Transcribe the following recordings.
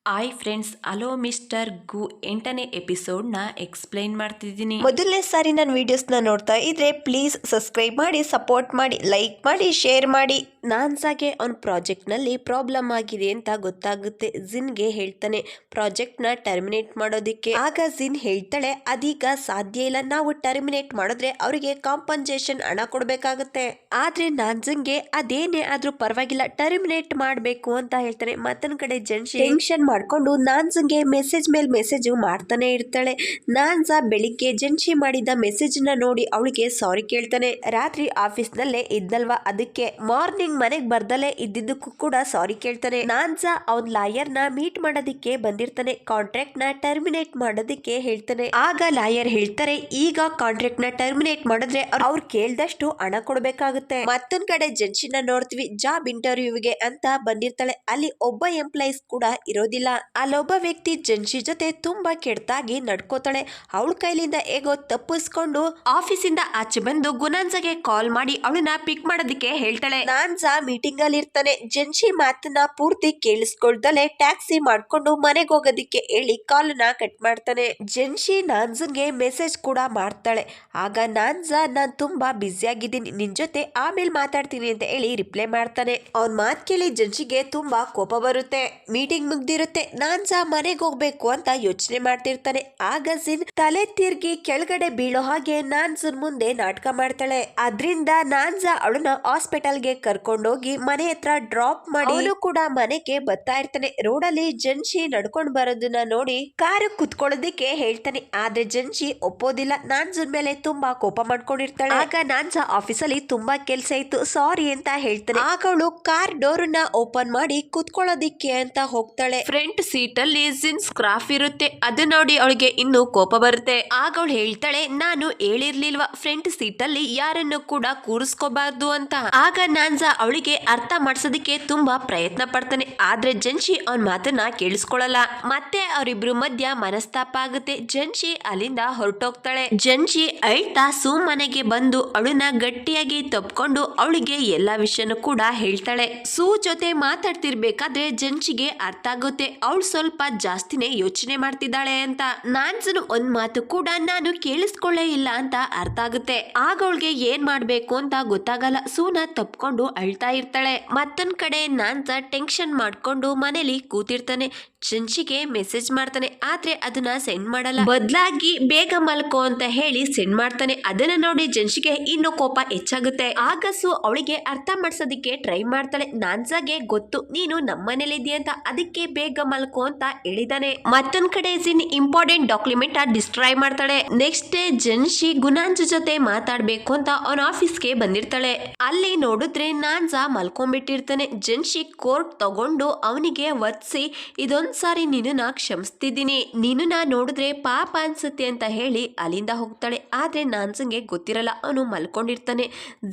Hi friends, hello mister ಗು 8ನೇ ಎಪಿಸೋಡ್ನ explain ಮಾಡ್ತಿದ್ದೀನಿ. ಮೊದಲನೇ ಸಾರಿ ನನ್ನ ವಿಡಿಯೋಸ್ನ ನೋಡ್ತಾ ಇದ್ರೆ ಪ್ಲೀಸ್ ಸಬ್ಸ್ಕ್ರೈಬ್ ಮಾಡಿ, ಸಪೋರ್ಟ್ ಮಾಡಿ, ಲೈಕ್ ಮಾಡಿ, ಶೇರ್ ಮಾಡಿ. ನಾನ್ಸಾಗೆ ಅವ್ನ ಪ್ರಾಜೆಕ್ಟ್ನಲ್ಲಿ ಪ್ರಾಬ್ಲಮ್ ಆಗಿದೆ ಅಂತ ಗೊತ್ತಾಗುತ್ತೆ. ಜಿನ್ಗೆ ಹೇಳ್ತಾನೆ ಪ್ರಾಜೆಕ್ಟ್ನ ಟರ್ಮಿನೇಟ್ ಮಾಡೋದಕ್ಕೆ. ಆಗ ಜಿನ್ ಹೇಳ್ತಾಳೆ ಅದೀಗ ಸಾಧ್ಯ ಇಲ್ಲ, ನಾವು ಟರ್ಮಿನೇಟ್ ಮಾಡಿದ್ರೆ ಅವರಿಗೆ ಕಾಂಪನ್ಸೇಷನ್ ಹಣ ಕೊಡಬೇಕಾಗುತ್ತೆ. ಆದ್ರೆ ನಾನ್ಸನ್ಗೆ ಅದೇನೇ ಆದ್ರೂ ಪರವಾಗಿಲ್ಲ, ಟರ್ಮಿನೇಟ್ ಮಾಡಬೇಕು ಅಂತ ಹೇಳ್ತಾನೆ. ಮತ್ತೊಂದ್ ಕಡೆ ಜೆನ್ಸಿ ಟೆನ್ಷನ್ ಮಾಡ್ಕೊಂಡು ನಾನ್ಸನ್ಗೆ ಮೆಸೇಜ್ ಮೇಲೆ ಮೆಸೇಜ್ ಮಾಡ್ತಾನೆ ಇರ್ತಾಳೆ. ನಾನ್ಸಾ ಬೆಳಿಗ್ಗೆ ಜೆನ್ಸಿ ಮಾಡಿದ ಮೆಸೇಜ್ ನ ನೋಡಿ ಅವಳಿಗೆ ಸಾರಿ ಕೇಳ್ತಾನೆ. ರಾತ್ರಿ ಆಫೀಸ್ ನಲ್ಲೇ ಇದ್ನಲ್ವಾ, ಅದಕ್ಕೆ ಮಾರ್ನಿಂಗ್ ಮನೆಗ್ ಬರ್ದಲೇ ಇದ್ದಿದ್ದಕ್ಕೂ ಕೂಡ ಸಾರಿ ಕೇಳ್ತಾನೆ. ನಾನ್ಸಾ ಅವನ್ ಲಾಯರ್ ನ ಮೀಟ್ ಮಾಡೋದಿಕ್ಕೆ ಬಂದಿರ್ತಾನೆ. ಕಾಂಟ್ರಾಕ್ಟ್ ನ ಟರ್ಮಿನೇಟ್ ಮಾಡೋದಿಕ್ಕೆ ಹೇಳ್ತಾನೆ. ಆಗ ಲಾಯರ್ ಹೇಳ್ತಾರೆ ಈಗ ಕಾಂಟ್ರಾಕ್ಟ್ ನ ಟರ್ಮಿನೇಟ್ ಮಾಡಿದ್ರೆ ಅವ್ರು ಕೇಳ್ದಷ್ಟು ಹಣ ಕೊಡ್ಬೇಕಾಗುತ್ತೆ. ಮತ್ತೊಂದ್ ಕಡೆ ಜೆನ್ಸಿನ ನೋಡ್ತೀವಿ, ಜಾಬ್ ಇಂಟರ್ವ್ಯೂಗೆ ಅಂತ ಬಂದಿರ್ತಾಳೆ. ಅಲ್ಲಿ ಒಬ್ಬ ಎಂಪ್ಲಾಯೀಸ್ ಕೂಡ ಇರೋದಿಲ್ಲ. ಅಲ್ಲೊಬ್ಬ ವ್ಯಕ್ತಿ ಜೆನ್ಸಿ ಜೊತೆ ತುಂಬಾ ಕೆಟ್ಟದಾಗಿ ನಡ್ಕೋತಾಳೆ. ಅವಳ ಕೈಲಿಂದ ಹೇಗೋ ತಪ್ಪಿಸ್ಕೊಂಡು ಆಫೀಸಿಂದ ಆಚೆ ಬಂದು ಗುನಾನ್ಸಾಗೆ ಕಾಲ್ ಮಾಡಿ ಅವಳನ್ನ ಪಿಕ್ ಮಾಡೋದಕ್ಕೆ ಹೇಳ್ತಾಳೆ. ನಾನ್ಸಾ ಮೀಟಿಂಗ್ ಅಲ್ಲಿ ಇರ್ತಾನೆ. ಜೆನ್ಸಿ ಮಾತನ್ನ ಪೂರ್ತಿ ಕೇಳಿಸ್ಕೊಳ್ದಲೆ ಟ್ಯಾಕ್ಸಿ ಮಾಡ್ಕೊಂಡು ಮನೆಗೆ ಹೋಗೋದಿಕ್ಕೆ ಹೇಳಿ ಕಾಲ್ನ ಕಟ್ ಮಾಡ್ತಾನೆ. ಜೆನ್ಸಿ ನಾನ್ಸನ್ಗೆ ಮೆಸೇಜ್ ಕೂಡ ಮಾಡ್ತಾಳೆ. ಆಗ ನಾನ್ಸಾ ನಾನ್ ತುಂಬಾ ಬ್ಯುಸಿ ಆಗಿದ್ದೀನಿ, ನಿನ್ ಜೊತೆ ಆಮೇಲೆ ಮಾತಾಡ್ತೀನಿ ಅಂತ ಹೇಳಿ ರಿಪ್ಲೈ ಮಾಡ್ತಾನೆ. ಅವನ್ ಮಾತ್ ಕೇಳಿ ಜೆನ್ಸಿಗೆ ತುಂಬಾ ಕೋಪ ಬರುತ್ತೆ. ಮೀಟಿಂಗ್ ಮುಗ್ದಿರುತ್ತೆ. ನಾನ್ಸಾ ಮನೆಗೆ ಹೋಗ್ಬೇಕು ಅಂತ ಯೋಚನೆ ಮಾಡ್ತಿರ್ತಾನೆ. ಆಗ ಜಿನ್ ತಲೆ ತಿರ್ಗಿ ಕೆಳಗಡೆ ಬೀಳೋ ಹಾಗೆ ನಾನ್ಸನ್ ಮುಂದೆ ನಾಟಕ ಮಾಡ್ತಾಳೆ. ಅದ್ರಿಂದ ನಾನ್ಸಾ ಅವಳನ್ನ ಹಾಸ್ಪಿಟಲ್ಗೆ ಕರ್ಕೊಂಡೋಗಿ ಮನೆ ಹತ್ರ ಡ್ರಾಪ್ ಮಾಡಿ ಅವನು ಕೂಡ ಮನೆಗೆ ಬರ್ತಾ ಇರ್ತಾನೆ. ರೋಡಲ್ಲಿ ಜೆನ್ಸಿ ನಡ್ಕೊಂಡ್ ಬರೋದನ್ನ ನೋಡಿ ಕಾರು ಕುತ್ಕೊಳ್ಳೋದಿಕ್ಕೆ ಹೇಳ್ತಾನೆ. ಆದ್ರೆ ಜೆನ್ಸಿ ಒಪ್ಪೋದಿಲ್ಲ. ನಾನ್ಸನ್ ಮೇಲೆ ತುಂಬಾ ಕೋಪ ಮಾಡ್ಕೊಂಡಿರ್ತಾಳೆ. ಆಗ ನಾನ್ಸಾ ಆಫೀಸಲ್ಲಿ ತುಂಬಾ ಕೆಲ್ಸ ಇತ್ತು, ಸಾರಿ ಅಂತ ಹೇಳ್ತಾನೆ. ಆಗ ಅವಳು ಕಾರ್ ಡೋರ್ನ ಓಪನ್ ಮಾಡಿ ಕುತ್ಕೊಳ್ಳೋದಿಕ್ಕೆ ಅಂತ ಹೋಗ್ತಾಳೆ. ಫ್ರಂಟ್ ಸೀಟ್ ಅಲ್ಲಿ ಜಿನ್ ಸ್ಕ್ರಾಫ್ ಇರುತ್ತೆ. ಅದು ನೋಡಿ ಅವಳಿಗೆ ಇನ್ನೂ ಕೋಪ ಬರುತ್ತೆ. ಆಗ ಅವಳು ಹೇಳ್ತಾಳೆ ನಾನು ಹೇಳಿರ್ಲಿಲ್ವಾ ಫ್ರಂಟ್ ಸೀಟ್ ಅಲ್ಲಿ ಯಾರನ್ನು ಕೂಡ ಕೂರಿಸ್ಕೋಬಾರ್ದು ಅಂತ. ಆಗ ನಾನ್ಸಾ ಅವಳಿಗೆ ಅರ್ಥ ಮಾಡ್ಸೋದಕ್ಕೆ ತುಂಬಾ ಪ್ರಯತ್ನ ಪಡ್ತಾನೆ. ಆದ್ರೆ ಜೆನ್ಸಿ ಅವನ್ ಮಾತನ್ನ ಕೇಳಿಸ್ಕೊಳ್ಳಲ್ಲ. ಮತ್ತೆ ಅವರಿಬ್ರು ಮಧ್ಯ ಮನಸ್ತಾಪ ಆಗುತ್ತೆ. ಜೆನ್ಸಿ ಅಲ್ಲಿಂದ ಹೊರಟೋಗ್ತಾಳೆ. ಜೆನ್ಸಿ ಅಳ್ತಾ ಸೂ ಮನೆಗೆ ಬಂದು ಅವಳನ್ನ ಗಟ್ಟಿಯಾಗಿ ತಪ್ಕೊಂಡು ಅವಳಿಗೆ ಎಲ್ಲಾ ವಿಷಯನೂ ಕೂಡ ಹೇಳ್ತಾಳೆ. ಸೂ ಜೊತೆ ಮಾತಾಡ್ತಿರ್ಬೇಕಾದ್ರೆ ಜೆನ್ಸಿಗೆ ಅರ್ಥ ಆಗುತ್ತೆ ಅವಳು ಸ್ವಲ್ಪ ಜಾಸ್ತಿನೇ ಯೋಚನೆ ಮಾಡ್ತಿದ್ದಾಳೆ ಅಂತ. ನಾನ್ಸನ್ ಒಂದ್ ಮಾತು ಕೂಡ ನಾನು ಕೇಳಿಸ್ಕೊಳ್ಳೇ ಇಲ್ಲ ಅಂತ ಅರ್ಥ ಆಗುತ್ತೆ. ಆಗ ಅವಳಿಗೆ ಏನ್ ಮಾಡ್ಬೇಕು ಅಂತ ಗೊತ್ತಾಗಲ್ಲ. ಸೂನ ತಪ್ಕೊಂಡು ಅಳ್ತಾ ಇರ್ತಾಳೆ. ಮತ್ತೊಂದ್ ಕಡೆ ನಾನ್ಸಾ ಟೆನ್ಷನ್ ಮಾಡ್ಕೊಂಡು ಮನೇಲಿ ಕೂತಿರ್ತಾನೆ. ಜೆನ್ಸಿಗೆ ಮೆಸೇಜ್ ಮಾಡ್ತಾನೆ. ಆದ್ರೆ ಅದನ್ನ ಸೆಂಡ್ ಮಾಡಲ್ಲ. ಬದಲಾಗಿ ಬೇಗ ಮಲ್ಕೋ ಅಂತ ಹೇಳಿ ಸೆಂಡ್ ಮಾಡ್ತಾನೆ. ಅದನ್ನ ನೋಡಿ ಜೆನ್ಸಿಗೆ ಇನ್ನು ಕೋಪ ಹೆಚ್ಚಾಗುತ್ತೆ. ಆಗ ಸೂ ಅವಳಿಗೆ ಅರ್ಥ ಮಾಡ್ಸೋದಿಕ್ಕೆ ಟ್ರೈ ಮಾಡ್ತಾಳೆ. ನಾನ್ಸಾಗೆ ಗೊತ್ತು ನೀನು ನಮ್ಮನೇಲಿ ಇದೆಯಾ ಅಂತ, ಅದಕ್ಕೆ ಬೇಗ ಮಲ್ಕೋ ಅಂತ ಹೇಳಿದಾನೆ. ಮತ್ತೊಂದ್ ಕಡೆ ಜಿನ್ ಇಂಪಾರ್ಟೆಂಟ್ ಡಾಕ್ಯುಮೆಂಟ್ ಡಿಸ್ಟ್ರಾಯ್ ಮಾಡ್ತಾಳೆ. ನೆಕ್ಸ್ಟ್ ಡೇ ಜೆನ್ಸಿ ಗುನಾನ್ಸ್ ಜೊತೆ ಮಾತಾಡ್ಬೇಕು ಅಂತ ಅವನ ಆಫೀಸ್ಗೆ ಬಂದಿರ್ತಾಳೆ. ಅಲ್ಲಿ ನೋಡಿದ್ರೆ ನಾನ್ಸಾ ಮಲ್ಕೊಂಡ್ಬಿಟ್ಟಿರ್ತಾನೆ. ಜೆನ್ಸಿ ಕೋರ್ಟ್ ತಗೊಂಡು ಅವನಿಗೆ ಒತ್ಸಿ ಇದೊಂದ್ಸಾರಿ ನಿನ್ನ ಕ್ಷಮಿಸ್ತಿದ್ದೀನಿ, ನಿನ್ನ ನೋಡಿದ್ರೆ ಪಾಪ ಅನ್ಸುತ್ತೆ ಅಂತ ಹೇಳಿ ಅಲ್ಲಿಂದ ಹೋಗ್ತಾಳೆ. ಆದ್ರೆ ನಾನ್ಸನ್ಗೆ ಗೊತ್ತಿರಲ್ಲ ಅವನು ಮಲ್ಕೊಂಡಿರ್ತಾನೆ.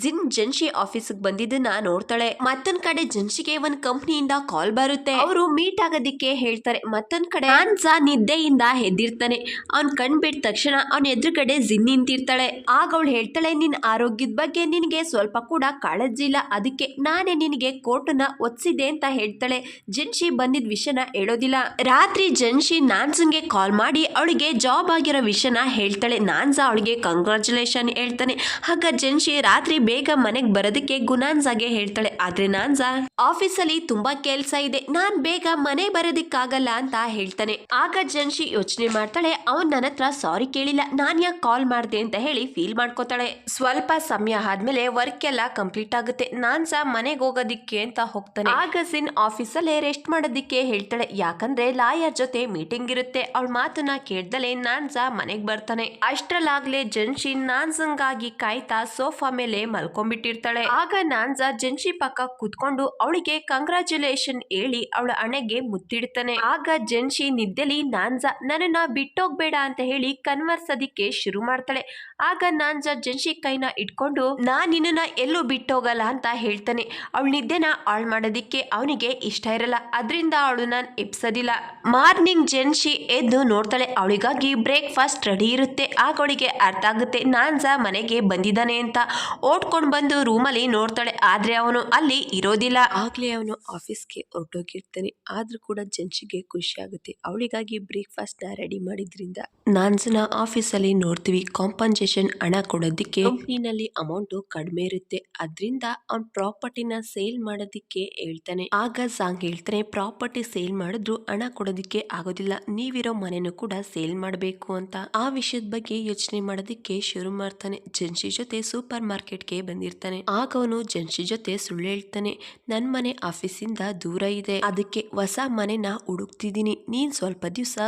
ಜಿನ್ ಜೆನ್ಸಿ ಆಫೀಸ್ಗೆ ಬಂದಿದ್ದನ್ನ ನೋಡ್ತಾಳೆ. ಮತ್ತೊಂದ್ ಕಡೆ ಜೆನ್ಸಿಗೆ ಒಂದ್ ಕಂಪ್ನಿಯಿಂದ ಕಾಲ್ ಬರುತ್ತೆ. ಅವರು ಮೀಟ್ ಆಗೋದಿಕ್ಕೆ ಹೇಳ್ತಾರೆ. ಮತ್ತೊಂದ್ ಕಡೆ ನಾನ್ಸಾ ನಿದ್ದೆಯಿಂದ ಎದ್ದಿರ್ತಾನೆ. ಅವ್ನ್ ಕಣ್ ಬಿಟ್ಟ ತಕ್ಷಣ ಅವನ ಎದುರುಗಡೆ ಜಿನ್ ನಿಂತಿರ್ತಾಳೆ. ಆಗ ಅವಳು ಹೇಳ್ತಾಳೆ ನಿನ್ ಆರೋಗ್ಯದ ಬಗ್ಗೆ ನಿನಗೆ ಸ್ವಲ್ಪ ಕೂಡ ಕಾಳಜಿ ಇಲ್ಲ, ಅದಕ್ಕೆ ನಾನೇ ನಿನಗೆ ಕೋರ್ಟ್ನ ಒತ್ಸಿದೆ ಅಂತ ಹೇಳ್ತಾಳೆ. ಜೆನ್ಸಿ ಬಂದಿದ್ ವಿಷಯನ ಹೇಳೋದಿಲ್ಲ. ರಾತ್ರಿ ಜೆನ್ಸಿ ನಾನ್ಸನ್ಗೆ ಕಾಲ್ ಮಾಡಿ ಅವಳಿಗೆ ಜಾಬ್ ಆಗಿರೋ ವಿಷಯನ ಹೇಳ್ತಾಳೆ. ನಾನ್ಸಾ ಅವಳಿಗೆ ಕಂಗ್ರಾಚುಲೇಷನ್ ಹೇಳ್ತಾನೆ. ಆಗ ಜೆನ್ಸಿ ರಾತ್ರಿ ಬೇಗ ಮನೆಗೆ ಬರೋದಕ್ಕೆ ಗುನಾನ್ಸಾಗೆ ಹೇಳ್ತಾಳೆ. ಆದ್ರೆ ನಾನ್ಸಾ ಆಫೀಸಲ್ಲಿ ತುಂಬಾ ಕೆಲ್ಸ ಇದೆ, ನಾನ್ ಬೇಗ ಮನೆ ಬರೋದಿಕ್ಕಾಗಲ್ಲ ಅಂತ ಹೇಳ್ತಾನೆ. ಆಗ ಜೆನ್ಸಿ ಯೋಚನೆ ಮಾಡ್ತಾಳೆ ಅವನ್ ನನ್ನ ಹತ್ರ ಸಾರಿ ಕೇಳಿಲ್ಲ, ನಾನ್ ಯಾಕೆ ಕಾಲ್ ಮಾಡ್ದೆ ಅಂತ ಹೇಳಿ ಫೀಲ್ ಮಾಡ್ಕೋತಾಳೆ. ಸ್ವಲ್ಪ ಸಮಯ ಆದ್ಮೇಲೆ ವರ್ಕ್ ಎಲ್ಲ ಕಂಪ್ಲೀಟ್ ಆಗುತ್ತೆ. ನಾನ್ಸಾ ಮನೆಗೆ ಹೋಗೋದಿಕ್ಕೆ ಅಂತ ಹೋಗ್ತಾನೆ. ಆಗ ಜಿನ್ ಆಫೀಸಲ್ಲೇ ರೆಸ್ಟ್ ಮಾಡೋದಿಕ್ಕೆ ಹೇಳ್ತಾಳೆ. ಯಾಕಂದ್ರೆ ಲಾಯರ್ ಜೊತೆ ಮೀಟಿಂಗ್ ಇರುತ್ತೆ. ಅವಳ ಮಾತನ್ನ ಕೇಳ್ದಲೆ ನಾನ್ಸಾ ಮನೆಗ್ ಬರ್ತಾನೆ. ಅಷ್ಟ್ರಲ್ಲಾಗ್ಲೇ ಜೆನ್ಸಿ ನಾನ್ಸಂಗಾಗಿ ಕಾಯ್ತಾ ಸೋಫಾ ಮೇಲೆ ಮಲ್ಕೊಂಡ್ಬಿಟ್ಟಿರ್ತಾಳೆ. ಆಗ ನಾನ್ಸಾ ಜೆನ್ಸಿ ಪಕ್ಕ ಕೂತ್ಕೊಂಡು ಅವಳಿಗೆ ಕಂಗ್ರಾಚುಲೇಷನ್ ಹೇಳಿ ಅವಳ ಹಣೆಗೆ ಮುತ್ತಿಡ್ತಾನೆ. ಆಗ ಜೆನ್ಸಿ ನಿದ್ದೆಲಿ ನಾನ್ಸಾ ನನ್ನನ್ನ ಬಿಟ್ಟೋಗ್ಬೇಡ ಅಂತ ಹೇಳಿ ಕನ್ವರ್ಸೋದಿಕ್ಕೆ ಶುರು ಮಾಡ್ತಾಳೆ. ಆಗ ನಾನ್ಸಾ ಜೆನ್ಸಿ ಕೈನ ಇಟ್ಕೊಂಡು ನಾನ್ ನಿನ್ನ ಎಲ್ಲೂ ಬಿಟ್ಟೋಗಲ್ಲ ಅಂತ ಹೇಳ್ತಾನೆ. ಅವಳ ನಿದ್ದೆನ ಹಾಳು ಮಾಡೋದಿಕ್ಕೆ ಅವನಿಗೆ ಇಷ್ಟ ಇರಲ್ಲ. ಅದರಿಂದ ಅವಳು ನಾನು ಎಪ್ಸೋದಿಕ್ಕೆ ಅನ್ಸೋದಿಲ್ಲ. ಮಾರ್ನಿಂಗ್ ಜೆನ್ಶಿ ಎದ್ದು ನೋಡ್ತಾಳೆ, ಅವಳಿಗಾಗಿ ಬ್ರೇಕ್ಫಾಸ್ಟ್ ರೆಡಿ ಇರುತ್ತೆ. ಆಗ ಅವಳಿಗೆ ಅರ್ಥ ಆಗುತ್ತೆ ನಾನ್ಸಾ ಮನೆಗೆ ಬಂದಿದ್ದಾನೆ ಅಂತ. ಓಡ್ಕೊಂಡು ಬಂದು ರೂಮಲ್ಲಿ ನೋಡ್ತಾಳೆ, ಆದ್ರೆ ಅವನು ಅಲ್ಲಿ ಇರೋದಿಲ್ಲ. ಆಗ್ಲೇ ಅವನು ಆಫೀಸ್ಗೆ ಹೊರಟೋಗಿರ್ತಾನೆ. ಆದ್ರೂ ಕೂಡ ಜೆನ್ಶಿಗೆ ಖುಷಿ ಆಗುತ್ತೆ, ಅವಳಿಗಾಗಿ ಬ್ರೇಕ್ಫಾಸ್ಟ್ ನ ರೆಡಿ ಮಾಡಿದ್ರಿಂದ. ನಾನ್ಸನ ಆಫೀಸಲ್ಲಿ ನೋಡ್ತೀವಿ, ಕಾಂಪನ್ಸೇಷನ್ ಹಣ ಕೊಡೋದಿಕ್ಕೆ ಕಂಪ್ನಿನಲ್ಲಿ ಅಮೌಂಟ್ ಕಡಿಮೆ ಇರುತ್ತೆ, ಅದ್ರಿಂದ ಅವ್ನ ಪ್ರಾಪರ್ಟಿನ ಸೇಲ್ ಮಾಡೋದಿಕ್ಕೆ ಹೇಳ್ತಾನೆ. ಆಗ ಸಾಂಗ್ ಹೇಳ್ತಾನೆ, ಪ್ರಾಪರ್ಟಿ ಸೇಲ್ ಮಾಡಿದ್ರು ಹಣ ಕೊಡೋದಿಕ್ಕೆ ಆಗೋದಿಲ್ಲ, ನೀವಿರೋ ಮನೆನೂ ಕೂಡ ಸೇಲ್ ಮಾಡಬೇಕು ಅಂತ. ಆ ವಿಷಯದ ಬಗ್ಗೆ ಯೋಚನೆ ಮಾಡೋದಿಕ್ಕೆ ಶುರು ಮಾಡ್ತಾನೆ. ಜೆನ್ಶಿ ಜೊತೆ ಸೂಪರ್ ಮಾರ್ಕೆಟ್ಗೆ ಬಂದಿರ್ತಾನೆ. ಆಗ ಅವನು ಜೆನ್ಶಿ ಜೊತೆ ಸುಳ್ಳು ಹೇಳ್ತಾನೆ, ನನ್ ಮನೆ ಆಫೀಸಿಂದ ದೂರ ಇದೆ, ಅದಕ್ಕೆ ಹೊಸ ಮನೆನ ಹುಡುಕ್ತಿದೀನಿ, ನೀನ್ ಸ್ವಲ್ಪ ದಿವಸ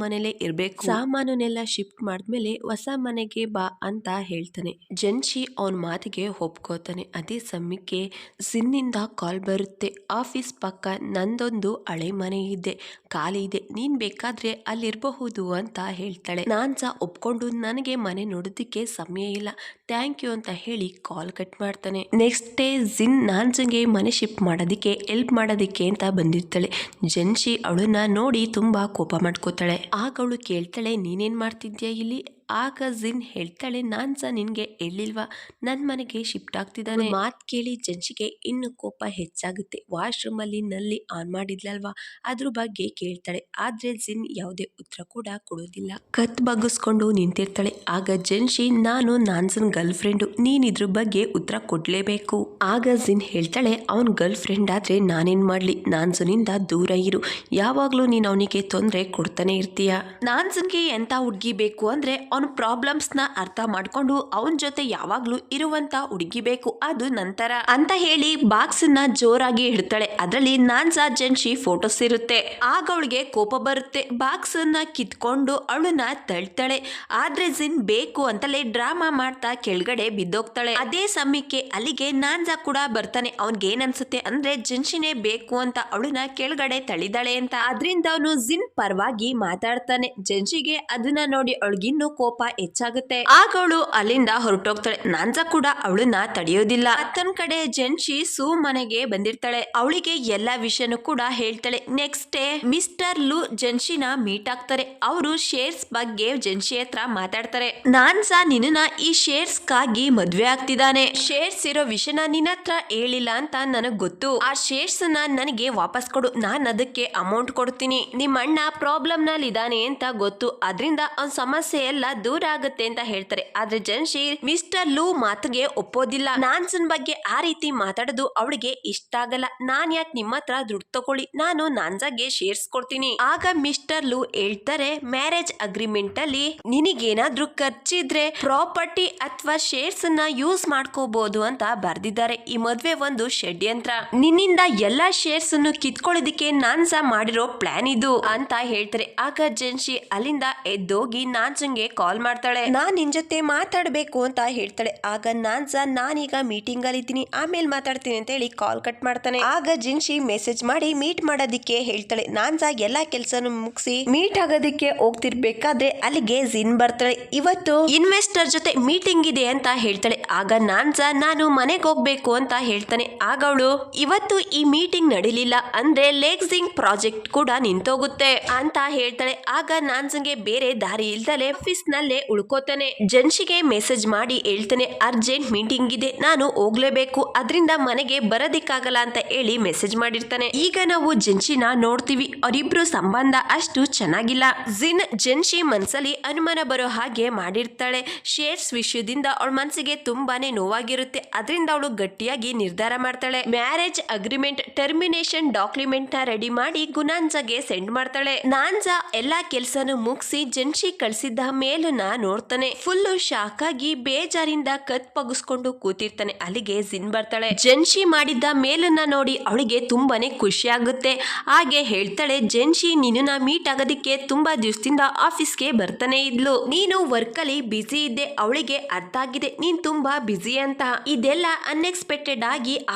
ಮನೇಲೆ ಇರ್ಬೇಕು, ಸಾಮಾನುನೆಲ್ಲ ಶಿಫ್ಟ್ ಮಾಡಿದ್ಮೇಲೆ ಹೊಸ ಮನೆಗೆ ಬಾ ಅಂತ ಹೇಳ್ತಾನೆ. ಜೆನ್ಶಿ ಅವನ ಮಾತಿಗೆ ಒಪ್ಕೋತಾನೆ. ಅದೇ ಸಮಯಕ್ಕೆ ಜಿನ್ನಿಂದ ಕಾಲ್ ಬರುತ್ತೆ, ಆಫೀಸ್ ಪಕ್ಕ ನಂದೊಂದು ಹಳೆ ಮನೆ ಇದೆ, ಖಾಲಿ ಇದೆ, ನೀನ್ ಬೇಕಾದ್ರೆ ಅಲ್ಲಿರಬಹುದು ಅಂತ ಹೇಳ್ತಾಳೆ. ನಾನ್ಸ ಒಪ್ಕೊಂಡು ನನಗೆ ಮನೆ ನೋಡೋದಿಕ್ಕೆ ಸಮಯ ಇಲ್ಲ, ಥ್ಯಾಂಕ್ ಯು ಅಂತ ಹೇಳಿ ಕಾಲ್ ಕಟ್ ಮಾಡ್ತಾನೆ. ನೆಕ್ಸ್ಟ್ ಡೇ ಜಿನ್ ನಾನ್ಸಂಗೆ ಮನೆ ಶಿಫ್ಟ್ ಮಾಡೋದಿಕ್ಕೆ ಹೆಲ್ಪ್ ಮಾಡೋದಿಕ್ಕೆ ಅಂತ ಬಂದಿರ್ತಾಳೆ. ಜೆನ್ಶಿ ಅವಳನ್ನ ನೋಡಿ ತುಂಬಾ ಕೋಪ ಮಾಡ್ಕೋತಾಳೆ. ಆಗ ಅವಳು ಕೇಳ್ತಾಳೆ, ನೀನೇನ್ ಮಾಡ್ತಿದ್ಯಾ ಇಲ್ಲಿ? ಆಗ ಜಿನ್ ಹೇಳ್ತಾಳೆ, ನಾನ್ಸ ನಿನ್ಗೆ ಹೇಳಿಲ್ವಾ ನನ್ ಮನೆಗೆ ಶಿಫ್ಟ್ ಆಗ್ತಿದ್ದಾನೆ. ಮಾತ್ ಕೇಳಿ ಜೆನ್ಶಿಗೆ ಇನ್ನು ಕೋಪ ಹೆಚ್ಚಾಗುತ್ತೆ. ವಾಶ್ರೂಮ್ ಅಲ್ಲಿ ನಲ್ಲಿ ಆನ್ ಮಾಡಿದ್ಲಲ್ವಾ ಅದ್ರ ಬಗ್ಗೆ ಕೇಳ್ತಾಳೆ, ಆದ್ರೆ ಜಿನ್ ಯಾವುದೇ ಉತ್ತರ ಕೂಡ ಕೊಡೋದಿಲ್ಲ. ಕತ್ ಬಗ್ಗಿಸ್ಕೊಂಡು ನಿಂತಿರ್ತಾಳೆ. ಆಗ ಜೆನ್ಶಿ, ನಾನು ನಾನ್ಸನ್ ಗರ್ಲ್ ಫ್ರೆಂಡು, ನೀನ್ ಇದ್ರ ಬಗ್ಗೆ ಉತ್ತರ ಕೊಡ್ಲೇಬೇಕು. ಆಗ ಜಿನ್ ಹೇಳ್ತಾಳೆ, ಅವನ್ ಗರ್ಲ್ ಫ್ರೆಂಡ್ ಆದ್ರೆ ನಾನೇನ್ ಮಾಡ್ಲಿ, ನಾನ್ಸನಿಂದ ದೂರ ಇರು, ಯಾವಾಗ್ಲೂ ನೀನ್ ಅವನಿಗೆ ತೊಂದ್ರೆ ಕೊಡ್ತಾನೆ ಇರ್ತೀಯ. ನಾನ್ಸನ್ಗೆ ಎಂತ ಹುಡ್ಗಿ ಬೇಕು ಅಂದ್ರೆ ಅವನ ಪ್ರಾಬ್ಲಮ್ಸ್ ನ ಅರ್ಥ ಮಾಡ್ಕೊಂಡು ಅವನ ಜೊತೆ ಯಾವಾಗ್ಲೂ ಇರುವಂತ ಹುಡುಗಿ ಬೇಕು, ಅದು ನಂತರ ಅಂತ ಹೇಳಿ ಬಾಕ್ಸ್ ನ ಜೋರಾಗಿ ಇಡ್ತಾಳೆ. ಅದ್ರಲ್ಲಿ ನಾನ್ಸಾ ಜೆನ್ಶಿ ಫೋಟೋಸ್ ಇರುತ್ತೆ. ಆಗ ಅವಳಿಗೆ ಕೋಪ ಬರುತ್ತೆ, ಬಾಕ್ಸ್ ನ ಕಿತ್ಕೊಂಡು ಅವಳನ್ನ ತಳ್ತಾಳೆ. ಆದ್ರೆ ಜಿನ್ ಬೇಕು ಅಂತಲೇ ಡ್ರಾಮಾ ಮಾಡ್ತಾ ಕೆಳಗಡೆ ಬಿದ್ದೋಗ್ತಾಳೆ. ಅದೇ ಸಮಯಕ್ಕೆ ಅಲ್ಲಿಗೆ ನಾನ್ಸಾ ಕೂಡ ಬರ್ತಾನೆ. ಅವನ್ಗೆ ಏನ್ ಅನ್ಸುತ್ತೆ ಅಂದ್ರೆ ಜೆನ್ಶಿನೇ ಬೇಕು ಅಂತ ಅವಳನ್ನ ಕೆಳಗಡೆ ತಳ್ಳಿದಾಳೆ ಅಂತ. ಅದ್ರಿಂದ ಅವನು ಜಿನ್ ಪರವಾಗಿ ಮಾತಾಡ್ತಾನೆ. ಜೆನ್ಶಿಗೆ ಅದನ್ನ ನೋಡಿ ಅವಳಿಗಿನ್ನು ಕೋಪ ಹೆಚ್ಚಾಗುತ್ತೆ. ಆಗ ಅವಳು ಅಲ್ಲಿಂದ ಹೊರಟೋಗ್ತಾಳೆ. ನಾನ್ಸಾ ಕೂಡ ಅವಳನ್ನ ತಡೆಯೋದಿಲ್ಲ. ಮತ್ತೊಂದ್ ಕಡೆ ಜೆನ್ಶಿ ಮನೆಗೆ ಬಂದಿರ್ತಾಳೆ. ಅವಳಿಗೆ ಎಲ್ಲಾ ವಿಷಯನೂ ಕೂಡ ಹೇಳ್ತಾಳೆ. ನೆಕ್ಸ್ಟ್ ಡೇ ಮಿಸ್ಟರ್ ಲು ಜೆನ್ಶಿನ ಮೀಟ್ ಆಗ್ತಾರೆ. ಅವರು ಶೇರ್ಸ್ ಬಗ್ಗೆ ಜೆನ್ಶಿ ಹತ್ರ ಮಾತಾಡ್ತಾರೆ. ನಾನ್ಸಾ ನಿನ್ನ ಈ ಶೇರ್ಸ್ ಗಾಗಿ ಮದ್ವೆ ಆಗ್ತಿದ್ದಾನೆ, ಶೇರ್ಸ್ ಇರೋ ವಿಷಯನ ನಿನ್ನ ಹತ್ರ ಹೇಳಿಲ್ಲ ಅಂತ ನನಗ್ ಗೊತ್ತು, ಆ ಶೇರ್ಸ್ ನನಗೆ ವಾಪಸ್ ಕೊಡು, ನಾನ್ ಅದಕ್ಕೆ ಅಮೌಂಟ್ ಕೊಡ್ತೀನಿ. ನಿಮ್ಮ ಅಣ್ಣ ಪ್ರಾಬ್ಲಮ್ ನಲ್ಲಿ ಇದ್ದಾನೆ ಅಂತ ಗೊತ್ತು, ಅದ್ರಿಂದ ಅವ್ನ ಸಮಸ್ಯೆ ಎಲ್ಲ ದೂರ ಆಗುತ್ತೆ ಅಂತ ಹೇಳ್ತಾರೆ. ಆದ್ರೆ ಜೆನ್ಶಿ ಮಿಸ್ಟರ್ ಲು ಮಾತಿಗೆ ಒಪ್ಪೋದಿಲ್ಲ. ನಾನ್ಸನ್ ಬಗ್ಗೆ ಆ ರೀತಿ ಮಾತಾಡೋದು ಅವಳಿಗೆ ಇಷ್ಟ ಆಗಲ್ಲ. ನಾನ್ ಯಾಕೆ ನಿಮ್ಮ ಹತ್ರ ದುಡ್ಡು ತಗೊಳ್ಳಿ, ನಾನು ನಾನ್ಸಾಗೆ ಶೇರ್ಸ್ ಕೊಡ್ತೀನಿ. ಆಗ ಮಿಸ್ಟರ್ ಲು ಹೇಳ್ತಾರೆ, ಮ್ಯಾರೇಜ್ ಅಗ್ರಿಮೆಂಟ್ ಅಲ್ಲಿ ನಿನಗೇನಾದ್ರೂ ಖರ್ಚಿದ್ರೆ ಪ್ರಾಪರ್ಟಿ ಅಥವಾ ಶೇರ್ಸ್ ನ ಯೂಸ್ ಮಾಡ್ಕೋಬಹುದು ಅಂತ ಬರ್ದಿದ್ದಾರೆ. ಈ ಮದ್ವೆ ಒಂದು ಷಡ್ಯಂತ್ರ, ನಿನ್ನಿಂದ ಎಲ್ಲಾ ಶೇರ್ಸ್ ಅನ್ನು ಕಿತ್ಕೊಳ್ಳೋದಿಕ್ಕೆ ನಾನ್ಸಾ ಮಾಡಿರೋ ಪ್ಲಾನ್ ಇದು ಅಂತ ಹೇಳ್ತಾರೆ. ಆಗ ಜೆನ್ಶಿ ಅಲ್ಲಿಂದ ಎದ್ದೋಗಿ ನಾನ್ಸಂಗೆ ಕಾಲ್ ಮಾಡ್ತಾಳೆ. ನಾನ್ ನಿನ್ ಜೊತೆ ಮಾತಾಡ್ಬೇಕು ಅಂತ ಹೇಳ್ತಾಳೆ. ಆಗ ನಾನ್ಸಾ, ನಾನೀಗ ಮೀಟಿಂಗ್ ಅಲ್ಲಿ ಇದ್ದೀನಿ, ಆಮೇಲೆ ಮಾತಾಡ್ತೀನಿ ಅಂತ ಹೇಳಿ ಕಾಲ್ ಕಟ್ ಮಾಡ್ತಾನೆ. ಆಗ ಜೆನ್ಶಿ ಮೆಸೇಜ್ ಮಾಡಿ ಮೀಟ್ ಮಾಡೋದಿಕ್ಕೆ ಹೇಳ್ತಾಳೆ. ನಾನ್ಸಾ ಎಲ್ಲಾ ಕೆಲ್ಸನು ಮುಗಿಸಿ ಮೀಟ್ ಆಗೋದಿಕ್ಕೆ ಹೋಗ್ತಿರ್ಬೇಕಾದ್ರೆ ಅಲ್ಲಿಗೆ ಜಿನ್ ಬರ್ತಾಳೆ. ಇವತ್ತು ಇನ್ವೆಸ್ಟರ್ ಜೊತೆ ಮೀಟಿಂಗ್ ಇದೆ ಅಂತ ಹೇಳ್ತಾಳೆ. ಆಗ ನಾನ್ಸಾ, ನಾನು ಮನೆಗೆ ಹೋಗ್ಬೇಕು ಅಂತ ಹೇಳ್ತಾನೆ. ಆಗ ಅವಳು, ಇವತ್ತು ಈ ಮೀಟಿಂಗ್ ನಡೀಲಿಲ್ಲ ಅಂದ್ರೆ ಲೇಕ್ಸಿಂಗ್ ಪ್ರಾಜೆಕ್ಟ್ ಕೂಡ ನಿಂತೋಗುತ್ತೆ ಅಂತ ಹೇಳ್ತಾಳೆ. ಆಗ ನಾನ್ಸಂಗೆ ಬೇರೆ ದಾರಿ ಇಲ್ದಲೆ ಆಫೀಸ್ ನಲ್ಲೇ ಉಳ್ಕೋತಾನೆ. ಜೆನ್ಶಿಗೆ ಮೆಸೇಜ್ ಮಾಡಿ ಹೇಳ್ತಾನೆ, ಅರ್ಜೆಂಟ್ ಮೀಟಿಂಗ್ ಇದೆ, ನಾನು ಹೋಗ್ಲೇಬೇಕು, ಅದರಿಂದ ಮನೆಗೆ ಬರೋದಿಕ್ಕಾಗಲ್ಲ ಅಂತ ಹೇಳಿ ಮೆಸೇಜ್ ಮಾಡಿರ್ತಾನೆ. ಈಗ ನಾವು ಜೆನ್ಶಿನ ನೋಡ್ತೀವಿ, ಅವರಿಬ್ರು ಸಂಬಂಧ ಅಷ್ಟು ಚೆನ್ನಾಗಿಲ್ಲ. ಜಿನ್ ಜೆನ್ಶಿ ಮನ್ಸಲ್ಲಿ ಅನುಮಾನ ಬರೋ ಹಾಗೆ ಮಾಡಿರ್ತಾಳೆ. ಶೇರ್ಸ್ ವಿಷಯದಿಂದ ಅವಳ ಮನ್ಸಿಗೆ ತುಂಬಾನೇ ನೋವಾಗಿರುತ್ತೆ. ಅದರಿಂದ ಅವಳು ಗಟ್ಟಿಯಾಗಿ ನಿರ್ಧಾರ ಮಾಡ್ತಾಳೆ. ಮ್ಯಾರೇಜ್ ಅಗ್ರಿಮೆಂಟ್ ಟರ್ಮಿನೇಷನ್ ಡಾಕ್ಯುಮೆಂಟ್ ನ ರೆಡಿ ಮಾಡಿ ಗುನಾನ್ಸಾಗೆ ಸೆಂಡ್ ಮಾಡ್ತಾಳೆ. ನಾನ್ಸಾ ಎಲ್ಲಾ ಕೆಲ್ಸನು ಮುಗಿಸಿ ಜೆನ್ಶಿ ಕಳ್ಸಿದ್ದ ಮೇಲನ್ನ ನೋಡ್ತಾನೆ. ಫುಲ್ ಶಾಕ್ ಆಗಿ ಬೇಜಾರಿಂದ ಕತ್ ಪಗಿಸ್ಕೊಂಡು ಕೂತಿರ್ತಾನೆ. ಅಲ್ಲಿಗೆ ಜಿನ್ ಬರ್ತಾಳೆ. ಜೆನ್ಶಿ ಮಾಡಿದ್ದ ಮೇಲನ್ನ ನೋಡಿ ಅವಳಿಗೆ ತುಂಬಾನೇ ಖುಷಿ ಆಗುತ್ತೆ. ಹಾಗೆ ಹೇಳ್ತಾಳೆ, ಜೆನ್ಶಿ ನಿನ್ನ ಮೀಟ್ ಆಗೋದಿಕ್ಕೆ ತುಂಬಾ ದಿವಸದಿಂದ ಆಫೀಸ್ಗೆ ಬರ್ತಾನೆ ಇದ್ಲು, ನೀನು ವರ್ಕ್ ಅಲ್ಲಿ ಬಿಸಿ ಇದ್ದೆ, ಅವಳಿಗೆ ಅರ್ಥ ಆಗಿದೆ ನೀನ್ ತುಂಬಾ ಬಿಸಿ ಅಂತ, ಇದೆಲ್ಲ ಅನ್ಎಕ್ಸ್ಪೆಕ್ಟೆಡ್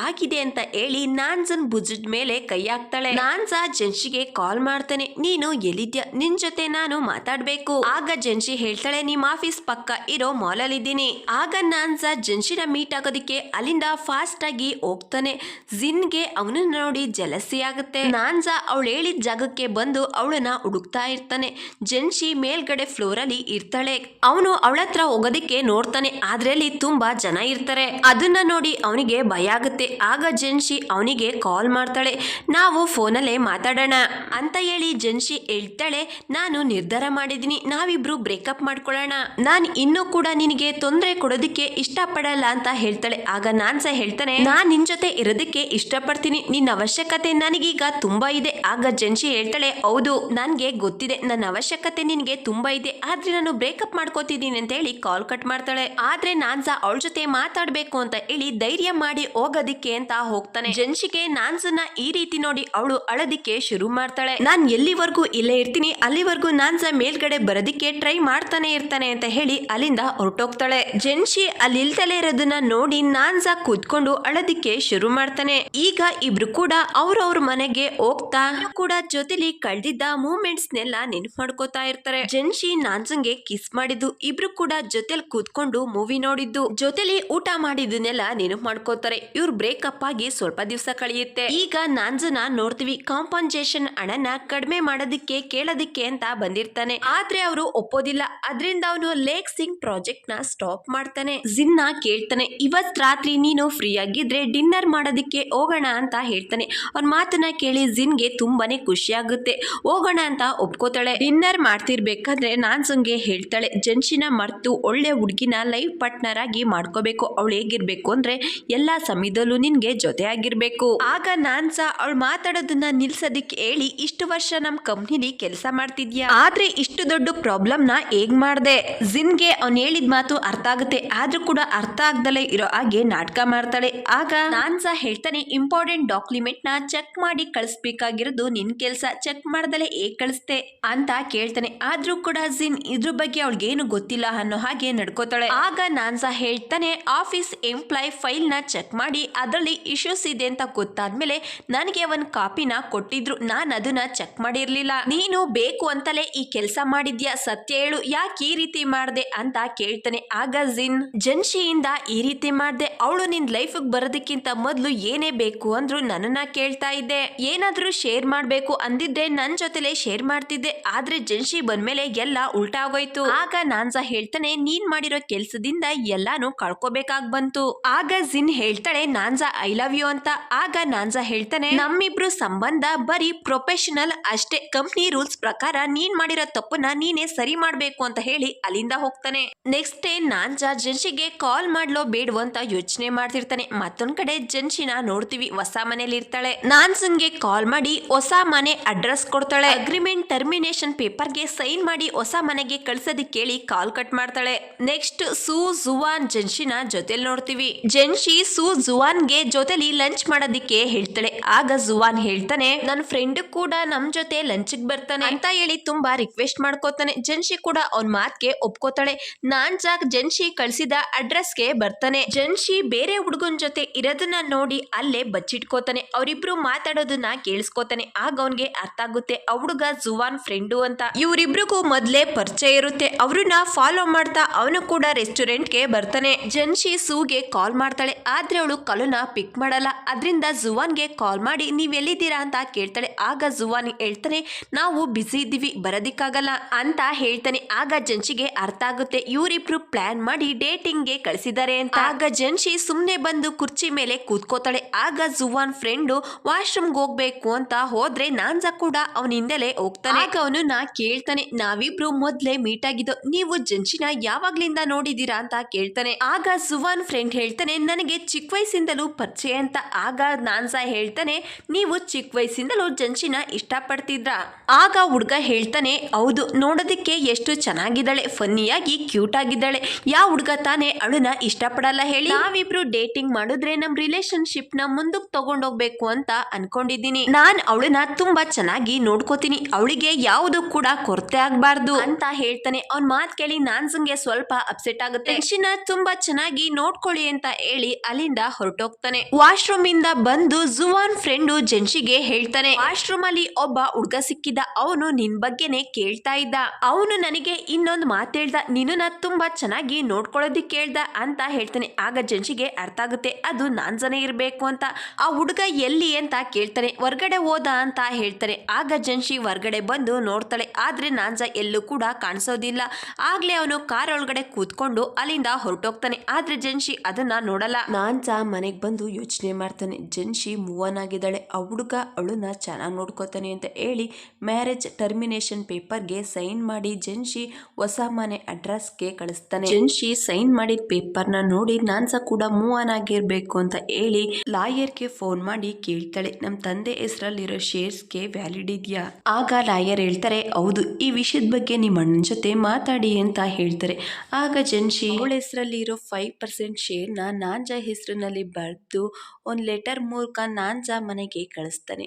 ಆಗಿದೆ ಅಂತ ಹೇಳಿ ನಾನ್ಸನ್ ಭುಜದ ಮೇಲೆ ಕೈ ಹಾಕ್ತಾಳೆ. ನಾನ್ಸಾ ಜೆನ್ಶಿಗೆ ಕಾಲ್ ಮಾಡ್ತಾನೆ, ನೀನು ಎಲ್ಲಿದ್ಯಾ, ನಿನ್ ಜೊತೆ ನಾನು ಮಾತಾಡ್ಬೇಕು. ಆಗ ಜೆನ್ಶಿ ಹೇಳ್ತಾಳೆ ನಿಮ್ಮ ಆಫೀಸ್ ಪಕ್ಕ ಇರೋ ಮಾಲ್ ಅಲ್ಲಿ ಇದ್ದೀನಿ. ಆಗ ನಾನ್ಸಾ ಜೆನ್ಶಿನ ಮೀಟ್ ಆಗೋದಿಕ್ಕೆ ಅಲ್ಲಿಂದ ಫಾಸ್ಟ್ ಆಗಿ ಹೋಗ್ತಾನೆ. ಜಿನ್ಗೆ ಅವನನ್ನ ನೋಡಿ ಜಲಸಿ ಆಗುತ್ತೆ. ನಾನ್ಸಾ ಅವಳು ಹೇಳಿದ ಜಾಗಕ್ಕೆ ಬಂದು ಅವಳನ್ನ ಹುಡುಕ್ತಾ ಇರ್ತಾನೆ. ಜೆನ್ಶಿ ಮೇಲ್ಗಡೆ ಫ್ಲೋರ್ ಅಲ್ಲಿ ಇರ್ತಾಳೆ. ಅವನು ಅವಳ ಹತ್ರ ಹೋಗೋದಿಕ್ಕೆ ನೋಡ್ತಾನೆ, ಆದ್ರೆ ಅಲ್ಲಿ ತುಂಬಾ ಜನ ಇರ್ತಾರೆ. ಅದನ್ನ ನೋಡಿ ಅವನಿಗೆ ಭಯ ಆಗುತ್ತೆ. ಆಗ ಜೆನ್ಶಿ ಅವನಿಗೆ ಕಾಲ್ ಮಾಡ್ತಾಳೆ, ನಾವು ಫೋನಲ್ಲೇ ಮಾತಾಡೋಣ ಅಂತ ಹೇಳಿ ಜೆನ್ಶಿ ಹೇಳ್ತಾಳೆ, ನಾನು ನಿರ್ಧಾರ ಮಾಡಿದೀನಿ, ನಾವಿಬ್ರು ಬ್ರೇಕಪ್ ಮಾಡ್ಕೊಳ್ಳೋಣ. ನಾನ್ ಇನ್ನೂ ಕೂಡ ನಿನಗೆ ತೊಂದರೆ ಕೊಡೋದಕ್ಕೆ ಇಷ್ಟಪಡಲ್ಲ ಅಂತ ಹೇಳ್ತಾಳೆ. ಆಗ ನಾನ್ಸ ಹೇಳ್ತಾನೆ, ನಾನ್ ನಿನ್ ಜೊತೆ ಇರೋದಕ್ಕೆ ಇಷ್ಟಪಡ್ತೀನಿ, ನಿನ್ನ ಅವಶ್ಯಕತೆ ನನಗೀಗ ತುಂಬಾ ಇದೆ. ಆಗ ಜೆನ್ಶಿ ಹೇಳ್ತಾಳೆ, ಹೌದು ನನ್ಗೆ ಗೊತ್ತಿದೆ, ನನ್ನ ಅವಶ್ಯಕತೆ ನಿನ್ಗೆ ತುಂಬಾ ಇದೆ, ಆದ್ರೆ ನಾನು ಬ್ರೇಕಪ್ ಮಾಡ್ಕೋತಿದ್ದೀನಿ ಅಂತ ಹೇಳಿ ಕಾಲ್ ಕಟ್ ಮಾಡ್ತಾಳೆ. ಆದ್ರೆ ನಾನ್ಸ ಅವಳ ಜೊತೆ ಮಾತಾಡ್ಬೇಕು ಅಂತ ಹೇಳಿ ಧೈರ್ಯ ಮಾಡಿ ಹೋಗೋದಿಕ್ಕೆ ಅಂತ ಹೋಗ್ತಾನೆ. ಜೆನ್ಶಿಗೆ ನಾನ್ಸನ್ನ ಈ ರೀತಿ ನೋಡಿ ಅವಳು ಅಳೋದಿಕ್ಕೆ ಶುರು ಮಾಡ್ತಾಳೆ. ನಾನ್ ಎಲ್ಲಿವರೆಗೂ ಇಲ್ಲೇ ಇರ್ತೀನಿ ಅಲ್ಲಿವರೆಗೂ ನಾನ್ಸ ಮೇಲ್ಗಡೆ ಬರೋದಿಕ್ಕೆ ಟ್ರೈ ಮಾಡ್ತಾನೆ ಇರ್ತಾನೆ ಅಂತ ಹೇಳಿ ಅಲ್ಲಿಂದ ಹೊರಟೋಗ್ತಾಳೆ. ಜೆನ್ಶಿ ಅಲ್ಲಿ ಇಲ್ದಲೇ ಇರೋದನ್ನ ನೋಡಿ ನಾನ್ಸ ಕೂತ್ಕೊಂಡು ಅಳೋದಿಕ್ಕೆ ಶುರು ಮಾಡ್ತಾನೆ. ಈಗ ಇಬ್ರು ಕೂಡ ಅವ್ರವ್ರ ಮನೆಗೆ ಹೋಗ್ತಾ ಕೂಡ ಜೊತೆಲಿ ಕಳ್ದಿದ್ದ ಮೂಮೆಂಟ್ಸ್ ನೆಲ್ಲ ನೆನ್ಪು ಮಾಡ್ಕೋತಾ ಇರ್ತಾರೆ. ಜೆನ್ಶಿ ನಾನ್ಸಂಗೆ ಕಿಸ್ ಮಾಡಿದ್ದು, ಇಬ್ರು ಕೂಡ ಜೊತೆಲಿ ಕೂತ್ಕೊಂಡು ಮೂವಿ ನೋಡಿದ್ದು, ಜೊತೆಲಿ ಊಟ ಮಾಡಿದ್ದನ್ನೆಲ್ಲ ನೆನಪು ಮಾಡ್ಕೋತಾರೆ. ಇವ್ರು ಬ್ರೇಕಪ್ ಆಗಿ ಸ್ವಲ್ಪ ದಿವಸ ಕಳೆಯುತ್ತೆ. ಈಗ ನಾನ್ಸನ ನೋಡ್ತೀವಿ, ಕಾಂಪನ್ಸೇಷನ್ ಹಣನ ಕಡಿಮೆ ಮಾಡೋದಿಕ್ಕೆ ಕೇಳೋದಿಕ್ಕೆ ಅಂತ ಬಂದಿರ್ತಾನೆ. ಆದ್ರೆ ಅವರು ಒಪ್ಪೋದಿಲ್ಲ. ಅದರಿಂದ ಅವನು ಲೇಕ್ ಸಿಂಗ್ ಪ್ರಾಜೆಕ್ಟ್ ನ ಸ್ಟಾಪ್ ಮಾಡ್ತಾನೆ. ಜಿನ್ನ ಕೇಳ್ತಾನೆ, ಇವತ್ ರಾತ್ರಿ ನೀನು ಫ್ರೀ ಆಗಿದ್ರೆ ಡಿನ್ನರ್ ಮಾಡೋದಿಕ್ಕೆ ಹೋಗೋಣ ಅಂತ ಹೇಳ್ತಾನೆ. ಅವ್ನ ಮಾತನ್ನ ಕೇಳಿ ಜಿನ್ಗೆ ತುಂಬಾನೇ ಖುಷಿ ಆಗುತ್ತೆ. ಹೋಗೋಣ ಅಂತ ಒಪ್ಕೋತಾಳೆ. ಡಿನ್ನರ್ ಮಾಡ್ತಿರ್ಬೇಕಾದ್ರೆ ನಾನ್ಸಂಗೆ ಹೇಳ್ತಾಳೆ, ಜೆನ್ಶಿನ ಮರ್ತು ಒಳ್ಳೆ ಹುಡುಗಿನ ಲೈಫ್ ಪಾರ್ಟ್ನರ್ ಆಗಿ ಮಾಡ್ಕೋಬೇಕು. ಅವಳು ಹೇಗಿರ್ಬೇಕು ಅಂದ್ರೆ ಎಲ್ಲಾ ಸಮಯದಲ್ಲೂ ನಿನ್ಗೆ ಜೊತೆ ಆಗಿರ್ಬೇಕು. ಆಗ ನಾನ್ಸ ಅವಳು ಮಾತಾಡೋದನ್ನ ನಿಲ್ಸೋದಿಕ್ಕೆ ಹೇಳಿ, ಇಷ್ಟು ವರ್ಷ ನಮ್ ಕಂಪ್ನಿಲಿ ಕೆಲಸ ಮಾಡ್ತಿದ್ಯಾ, ಆದ್ರೆ ಇಷ್ಟು ದೊಡ್ಡ ಪ್ರಾಬ್ಲಮ್ ನ ಹೇಗ್ ಮಾಡ್ದೆ. ಜಿನ್ಗೆ ಅವ್ನು ಹೇಳಿದ ಮಾತು ಅರ್ಥ ಆಗುತ್ತೆ, ಆದ್ರೂ ಕೂಡ ಅರ್ಥ ಆಗ್ದಲೇ ಇರೋ ಹಾಗೆ ನಾಟಕ ಮಾಡ್ತಾಳೆ. ಆಗ ನಾನ್ಸ ಹೇಳ್ತಾನೆ, ಇಂಪಾರ್ಟೆಂಟ್ ಡಾಕ್ಯುಮೆಂಟ್ ನ ಚೆಕ್ ಮಾಡಿ ಕಳಿಸ್ಬೇಕಾಗಿರೋದು ನಿನ್ ಕೆಲ್ಸ, ಚೆಕ್ ಮಾಡ್ದಲೆ ಹೇಗ್ ಕಳಿಸ್ತೆ ಅಂತ ಕೇಳ್ತಾನೆ. ಆದ್ರೂ ಕೂಡ ಜಿನ್ ಇದ್ರ ಬಗ್ಗೆ ಅವಳಿಗೇನು ಗೊತ್ತಿಲ್ಲ ಅನ್ನೋ ಹಾಗೆ ನಡ್ಕೋತಾಳೆ. ಆಗ ನಾನ್ಸ ಹೇಳ್ತಾನೆ, ಆಫೀಸ್ ಎಂಪ್ಲಾಯ್ ಫೈಲ್ ನ ಚೆಕ್ ಮಾಡಿ ಅದರಲ್ಲಿ ಇಶ್ಯೂಸ್ ಇದೆ ಅಂತ ಗೊತ್ತಾದ್ಮೇಲೆ ನನಗೆ ಒಂದ್ ಕಾಪಿನ ಕೊಟ್ಟಿದ್ರು, ನಾನ್ ಅದನ್ನ ಚೆಕ್ ಮಾಡಿರ್ಲಿಲ್ಲ. ನೀನು ಬೇಕು ಅಂತಲೇ ಈ ಕೆಲಸ ಮಾಡಿದ್ಯಾ, ಸತ್ಯ ಹೇಳು, ಯಾಕೆ ಈ ರೀತಿ ಮಾಡ್ದೆ ಅಂತ ಕೇಳ್ತಾನೆ. ಆಗ ಜಿನ್, ಜೆನ್ಶಿಯಿಂದ ಈ ರೀತಿ ಮಾಡ್ದೆ, ಅವಳು ನಿನ್ ಲೈಫ್ ಬರೋದಕ್ಕಿಂತ ಮೊದ್ಲು ಏನೇ ಬೇಕು ಅಂದ್ರು ನನ್ನನ್ನ ಕೇಳ್ತಾ ಇದ್ದೆ, ಏನಾದ್ರೂ ಶೇರ್ ಮಾಡ್ಬೇಕು ಅಂದಿದ್ರೆ ನನ್ ಜೊತೆಲೆ ಶೇರ್ ಮಾಡ್ತಿದ್ದೆ, ಆದ್ರೆ ಜೆನ್ಶಿ ಬಂದ್ಮೇಲೆ ಎಲ್ಲ ಉಲ್ಟಾ ಆಗೋಯ್ತು. ಆಗ ನಾನ್ಸ ಹೇಳ್ತಾನೆ, ನೀನ್ ಮಾಡಿರೋ ಕೆಲ್ಸದಿಂದ ಎಲ್ಲಾನು ಕಳ್ಕೋಬೇಕಾಗ್ ಬಂತು. ಆಗ ಜಿನ್ ಹೇಳ್ತಾಳೆ, ನಾನ್ಸ ಐ ಲವ್ ಯು ಅಂತ. ಆಗ ನಾನ್ಸ ಹೇಳ್ತಾನೆ, ನಮ್ಮಿಬ್ರು ಸಂಬಂಧ ಬರೀ ಪ್ರೊಫೆಷನಲ್ ಅಷ್ಟೇ, ಕಂಪ್ನಿ ರೂಲ್ಸ್ ಪ್ರಕಾರ ನೀನ್ ಮಾಡಿರೋ ತಪ್ಪನ್ನ ನೀನೇ ಸರಿ ಮಾಡ್ಬೇಕು ಅಂತ ಹೇಳಿ ಅಲ್ಲಿಂದ ಹೋಗ್ತಾನೆ. ನೆಕ್ಸ್ಟ್ ಡೇ ನಾನ್ಸ ಜೆನ್ಶಿಗೆ ಕಾಲ್ ಮಾಡ್ಲೋ ಬೇಡವೋ ಅಂತ ಯೋಚನೆ ಮಾಡ್ತಿರ್ತಾನೆ. ಮತ್ತೊಂದ್ ಕಡೆ ಜೆನ್ಶಿನ ನೋಡ್ತೀವಿ, ಹೊಸ ಮನೇಲಿ ಇರ್ತಾಳೆ. ನಾನ್ಸನ್ಗೆ ಕಾಲ್ ಮಾಡಿ ಹೊಸ ಮನೆ ಅಡ್ರೆಸ್ ಕೊಡ್ತಾಳೆ. ಅಗ್ರಿಮೆಂಟ್ ಟರ್ಮಿನೇಷನ್ ಪೇಪರ್ಗೆ ಸೈನ್ ಮಾಡಿ ಹೊಸ ಮನೆಗೆ ಕಳ್ಸೋದಿಕ್ಕೆ ಕೇಳಿ ಕಾಲ್ ಕಟ್ ಮಾಡ್ತಾಳೆ. ನೆಕ್ಸ್ಟ್ ಸೂ ಜುವಾನ್ ಜೆನ್ಶಿನ ಜೊತೆಲಿ ನೋಡ್ತೀವಿ. ಜೆನ್ಶಿ ಸೂ ಜುವಾನ್ಗೆ ಜೊತೆಲಿ ಲಂಚ್ ಮಾಡೋದಿಕ್ಕೆ ಹೇಳ್ತಾಳೆ. ಆಗ ಜುವಾನ್ ಹೇಳ್ತಾನೆ, ನನ್ನ ಫ್ರೆಂಡ್ ಕೂಡ ನಮ್ ಜೊತೆ ಲಂಚ್ ಬರ್ತಾನೆ ಅಂತ ಹೇಳಿ ತುಂಬಾ ರಿಕ್ವೆಸ್ಟ್ ಮಾಡ್ಕೋತಾನೆ. ಜೆನ್ಶಿ ಕೂಡ ಅವ್ನ ಮಾತ್ಗೆ ಒಪ್ಕೋತಾಳೆ. ನಾನ್ಸ ಜೆನ್ಶಿ ಕಳ್ಸಿದ ಅಡ್ರೆಸ್ಗೆ ಬರ್ತಾನೆ. ಜೆನ್ಶಿ ಬೇರೆ ಹುಡುಗನ್ ಜೊತೆ ಇರೋದನ್ನ ನೋಡಿ ಅಲ್ಲೇ ಬಚ್ಚಿಟ್ಕೋತಾನೆ. ಅವರಿಬ್ರು ಮಾತಾಡೋದನ್ನ ಕೇಳಿಸ್ಕೋತಾನೆ. ಆಗ ಅವನ್ಗೆ ಅರ್ಥ ಆಗುತ್ತೆ ಆ ಹುಡುಗ ಜುವಾನ್ ಫ್ರೆಂಡು ಅಂತ. ಇವರಿಬ್ರಿಗೂ ಮೊದ್ಲೇ ಪರಿಚಯ ಇರುತ್ತೆ. ಅವ್ರನ್ನ ಫಾಲೋ ಮಾಡ್ತಾ ಅವನು ಕೂಡ ರೆಸ್ಟೋರೆಂಟ್ಗೆ ಬರ್ತಾನೆ. ಜೆನ್ಶಿ ಸೂಗೆ ಕಾಲ್ ಮಾಡ್ತಾಳೆ, ಆದ್ರೆ ಅವಳು ಕಾಲನ್ನ ಪಿಕ್ ಮಾಡಲ್ಲ. ಅದರಿಂದ ಜುವಾನ್ಗೆ ಕಾಲ್ ಮಾಡಿ ನೀವ್ ಎಲ್ಲಿದ್ದೀರಾ ಅಂತ ಕೇಳ್ತಾಳೆ. ಆಗ ಜುವಾನ್ ಹೇಳ್ತಾನೆ, ನಾವು ಬಿಸಿ ಇದ್ದೀವಿ, ಬರೋದಿಕ್ಕಾಗಲ್ಲ ಅಂತ ಹೇಳ್ತಾನೆ. ಆಗ ಜೆನ್ಶಿಗೆ ಅರ್ಥ ಆಗುತ್ತೆ ಇವರಿಬ್ರು ಪ್ಲಾನ್ ಮಾಡಿ ಡೇಟಿಂಗ್ಗೆ ಕಳಿಸಿದ್ದಾರೆ ಅಂತ. ಆಗ ಜೆನ್ಶಿ ಸುಮ್ನೆ ಬಂದು ಕುರ್ಚಿ ಮೇಲೆ ಕೂತ್ಕೋತಾಳೆ. ಆಗ ಜುವಾನ್ ಫ್ರೆಂಡು ವಾಶ್ರೂಮ್ಗೆ ಹೋಗ್ಬೇಕು ಅಂತ ಹೋದ್ರೆ ನಾನ್ಸ ಕೂಡ ಅವನ ಹಿಂದೆಲೆ ಹೋಗ್ತಾನೆ. ಆಗ ಅವನು ಕೇಳ್ತಾನೆ, ನಾವಿಬ್ರು ಮೊದ್ಲೇ ಮೀಟ್ ಆಗಿದ್ದು, ನೀವು ಜೆನ್ಶಿನ ಯಾವಾಗ್ಲಿಂದ ನೋಡಿದೀರಾ ಅಂತ ಕೇಳ್ತಾನೆ. ಆಗ ಜುವಾನ್ ಫ್ರೆಂಡ್ ಹೇಳ್ತಾನೆ, ನನಗೆ ಚಿಕ್ಕ ವಯಸ್ಸಿಂದಲೂ ಪರಿಚಯ ಅಂತ. ಆಗ ನಾನ್ಸ ಹೇಳ್ತಾನೆ, ನೀವು ಚಿಕ್ಕ ವಯಸ್ಸಿಂದಲೂ ಜೆನ್ಶಿನ ಇಷ್ಟಪಡ್ತಿದ್ರ? ಆಗ ಹುಡ್ಗ ಹೇಳ್ತಾನೆ, ಹೌದು, ನೋಡೋದಕ್ಕೆ ಎಷ್ಟು ಚೆನ್ನಾಗಿದ್ದಾಳೆ, ಫನ್ನಿಯಾಗಿ ಕ್ಯೂಟ್ ಆಗಿದ್ದಾಳೆ, ಯಾವ ಹುಡ್ಗ ತಾನೇ ಅವಳನ್ನ ಇಷ್ಟಪಡಲ್ಲ ಹೇಳಿ. ನಾವಿಬ್ರು ಡೇಟಿಂಗ್ ಮಾಡಿದ್ರೆ ನಮ್ ರಿಲೇಶನ್ಶಿಪ್ ನ ಮುಂದಕ್ಕೆ ತಗೊಂಡೋಗ್ಬೇಕು ಅಂತ ಅನ್ಕೊಂಡಿದ್ದೀನಿ. ನಾನ್ ಅವಳನ್ನ ತುಂಬಾ ಚೆನ್ನಾಗಿ ನೋಡ್ಕೋತೀನಿ, ಅವಳಿಗೆ ಯಾವುದು ಕೂಡ ಕೊರತೆ ಆಗ್ಬಾರ್ದು ಅಂತ ಹೇಳ್ತಾನೆ. ಅವ್ನ್ ಮಾತ್ ಕೇಳಿ ನಾನ್ಸಂಗೆ ಸ್ವಲ್ಪ ಅಪ್ಸೆಟ್ ಆಗುತ್ತೆ. ಜೆನ್ಶಿನ ತುಂಬಾ ಚೆನ್ನಾಗಿ ನೋಡ್ಕೊಳ್ಳಿ ಅಂತ ಹೇಳಿ ಅಲ್ಲಿಂದ ಹೊರಟೋಗ್ತಾನೆ. ವಾಶ್ರೂಮ್ ಇಂದ ಬಂದು ಜುವಾನ್ ಫ್ರೆಂಡು ಜೆನ್ಶಿಗೆ ಹೇಳ್ತಾನೆ, ವಾಶ್ರೂಮ್ ಅಲ್ಲಿ ಒಬ್ಬ ಹುಡ್ಗ ಸಿಕ್ಕಿದ, ಅವನು ನಿನ್ ಬಗ್ಗೆನೆ ಕೇಳ್ತಾ ಇದ್ದ, ಅವನು ನನಗೆ ಇನ್ನೊಂದು ಮಾತು ಹೇಳ್ದ, ನಿನ್ನ ತುಂಬಾ ಚೆನ್ನಾಗಿ ನೋಡ್ಕೊಳ್ಳೋದಿಕ್ಕೆ ಹೇಳ್ದ ಅಂತ ಹೇಳ್ತಾನೆ. ಆಗ ಜೆನ್ಶಿಗೆ ಅರ್ಥ ಆಗುತ್ತೆ ಅದು ನಾನ್ಸನೇ ಇರಬೇಕು ಅಂತ. ಆ ಹುಡುಗ ಎಲ್ಲಿ ಅಂತ ಕೇಳ್ತಾನೆ. ಹೊರ್ಗಡೆ ಹೋದ ಅಂತ ಹೇಳ್ತಾನೆ. ಆಗ ಜೆನ್ಶಿ ಹೊರ್ಗಡೆ ಬಂದು ನೋಡ್ತಾಳೆ, ಆದ್ರೆ ನಾನ್ಸ ಎಲ್ಲೂ ಕೂಡ ಕಾಣಿಸೋದಿಲ್ಲ. ಆಗ್ಲೇ ಅವನು ಕಾರ್ ಒಳಗಡೆ ಕೂತ್ಕೊಂಡು ಅಲ್ಲಿಂದ ಹೊರಟೋಗ್ತಾನೆ. ಆದ್ರೆ ಜೆನ್ಶಿ ಅದನ್ನ ನೋಡಲ್ಲ. ನಾನ್ಸ ಮನೆಗೆ ಬಂದು ಯೋಚನೆ ಮಾಡ್ತಾನೆ, ಜೆನ್ಶಿ ಮೂವ್ ಆನ್ ಆಗಿದ್ದಾಳೆ, ಆ ಹುಡುಗ ಅವಳನ್ನ ಚೆನ್ನಾಗಿ ನೋಡ್ಕೋತಾನೆ ಅಂತ ಹೇಳಿ ಮ್ಯಾರೇಜ್ ಟರ್ಮಿನೇಷನ್ ಪೇಪರ್ಗೆ ಸೈನ್ ಮಾಡಿ ಜೆನ್ಶಿ ಹೊಸ ಮನೆ ಅಡ್ರೆಸ್ಗೆ ಕಳಿಸ್ತಾನೆ. ಜೆನ್ಶಿ ಸೈನ್ ಮಾಡಿದ ಪೇಪರ್ನ ನೋಡಿ ನಾನ್ಸ ಕೂಡ ಮೂವ್ ಆನ್ ಆಗಿರ್ಬೇಕು ಅಂತ ಹೇಳಿ ಲಾಯರ್ಗೆ ಫೋನ್ ಮಾಡಿ ಕೇಳ್ತಾಳೆ, ನಮ್ಮ ತಂದೆ ಹೆಸರಲ್ಲಿರೋ ಶೇರ್ಸ್ಗೆ ವ್ಯಾಲಿಡ್ ಇದೆಯಾ? ಆಗ ಲಾಯರ್ ಹೇಳ್ತಾರೆ, ಹೌದು, ಈ ವಿಷಯದ ಬಗ್ಗೆ ನಿಮ್ಮ ಅಣ್ಣನ ಜೊತೆ ಮಾತಾಡಿ ಅಂತ ಹೇಳ್ತಾರೆ. ಆಗ ಜೆನ್ಶಿ ಅವಳ ಹೆಸರಲ್ಲಿ ಇರೋ 5% ಶೇರ್ನ ನಾನ್ಸ ಹೆಸರಿನಲ್ಲಿ ಬರೆದು ಒಂದು ಲೆಟರ್ ಮೂಲಕ ನಾನ್ಸ ಮನೆಗೆ ಕಳಿಸ್ತಾನೆ.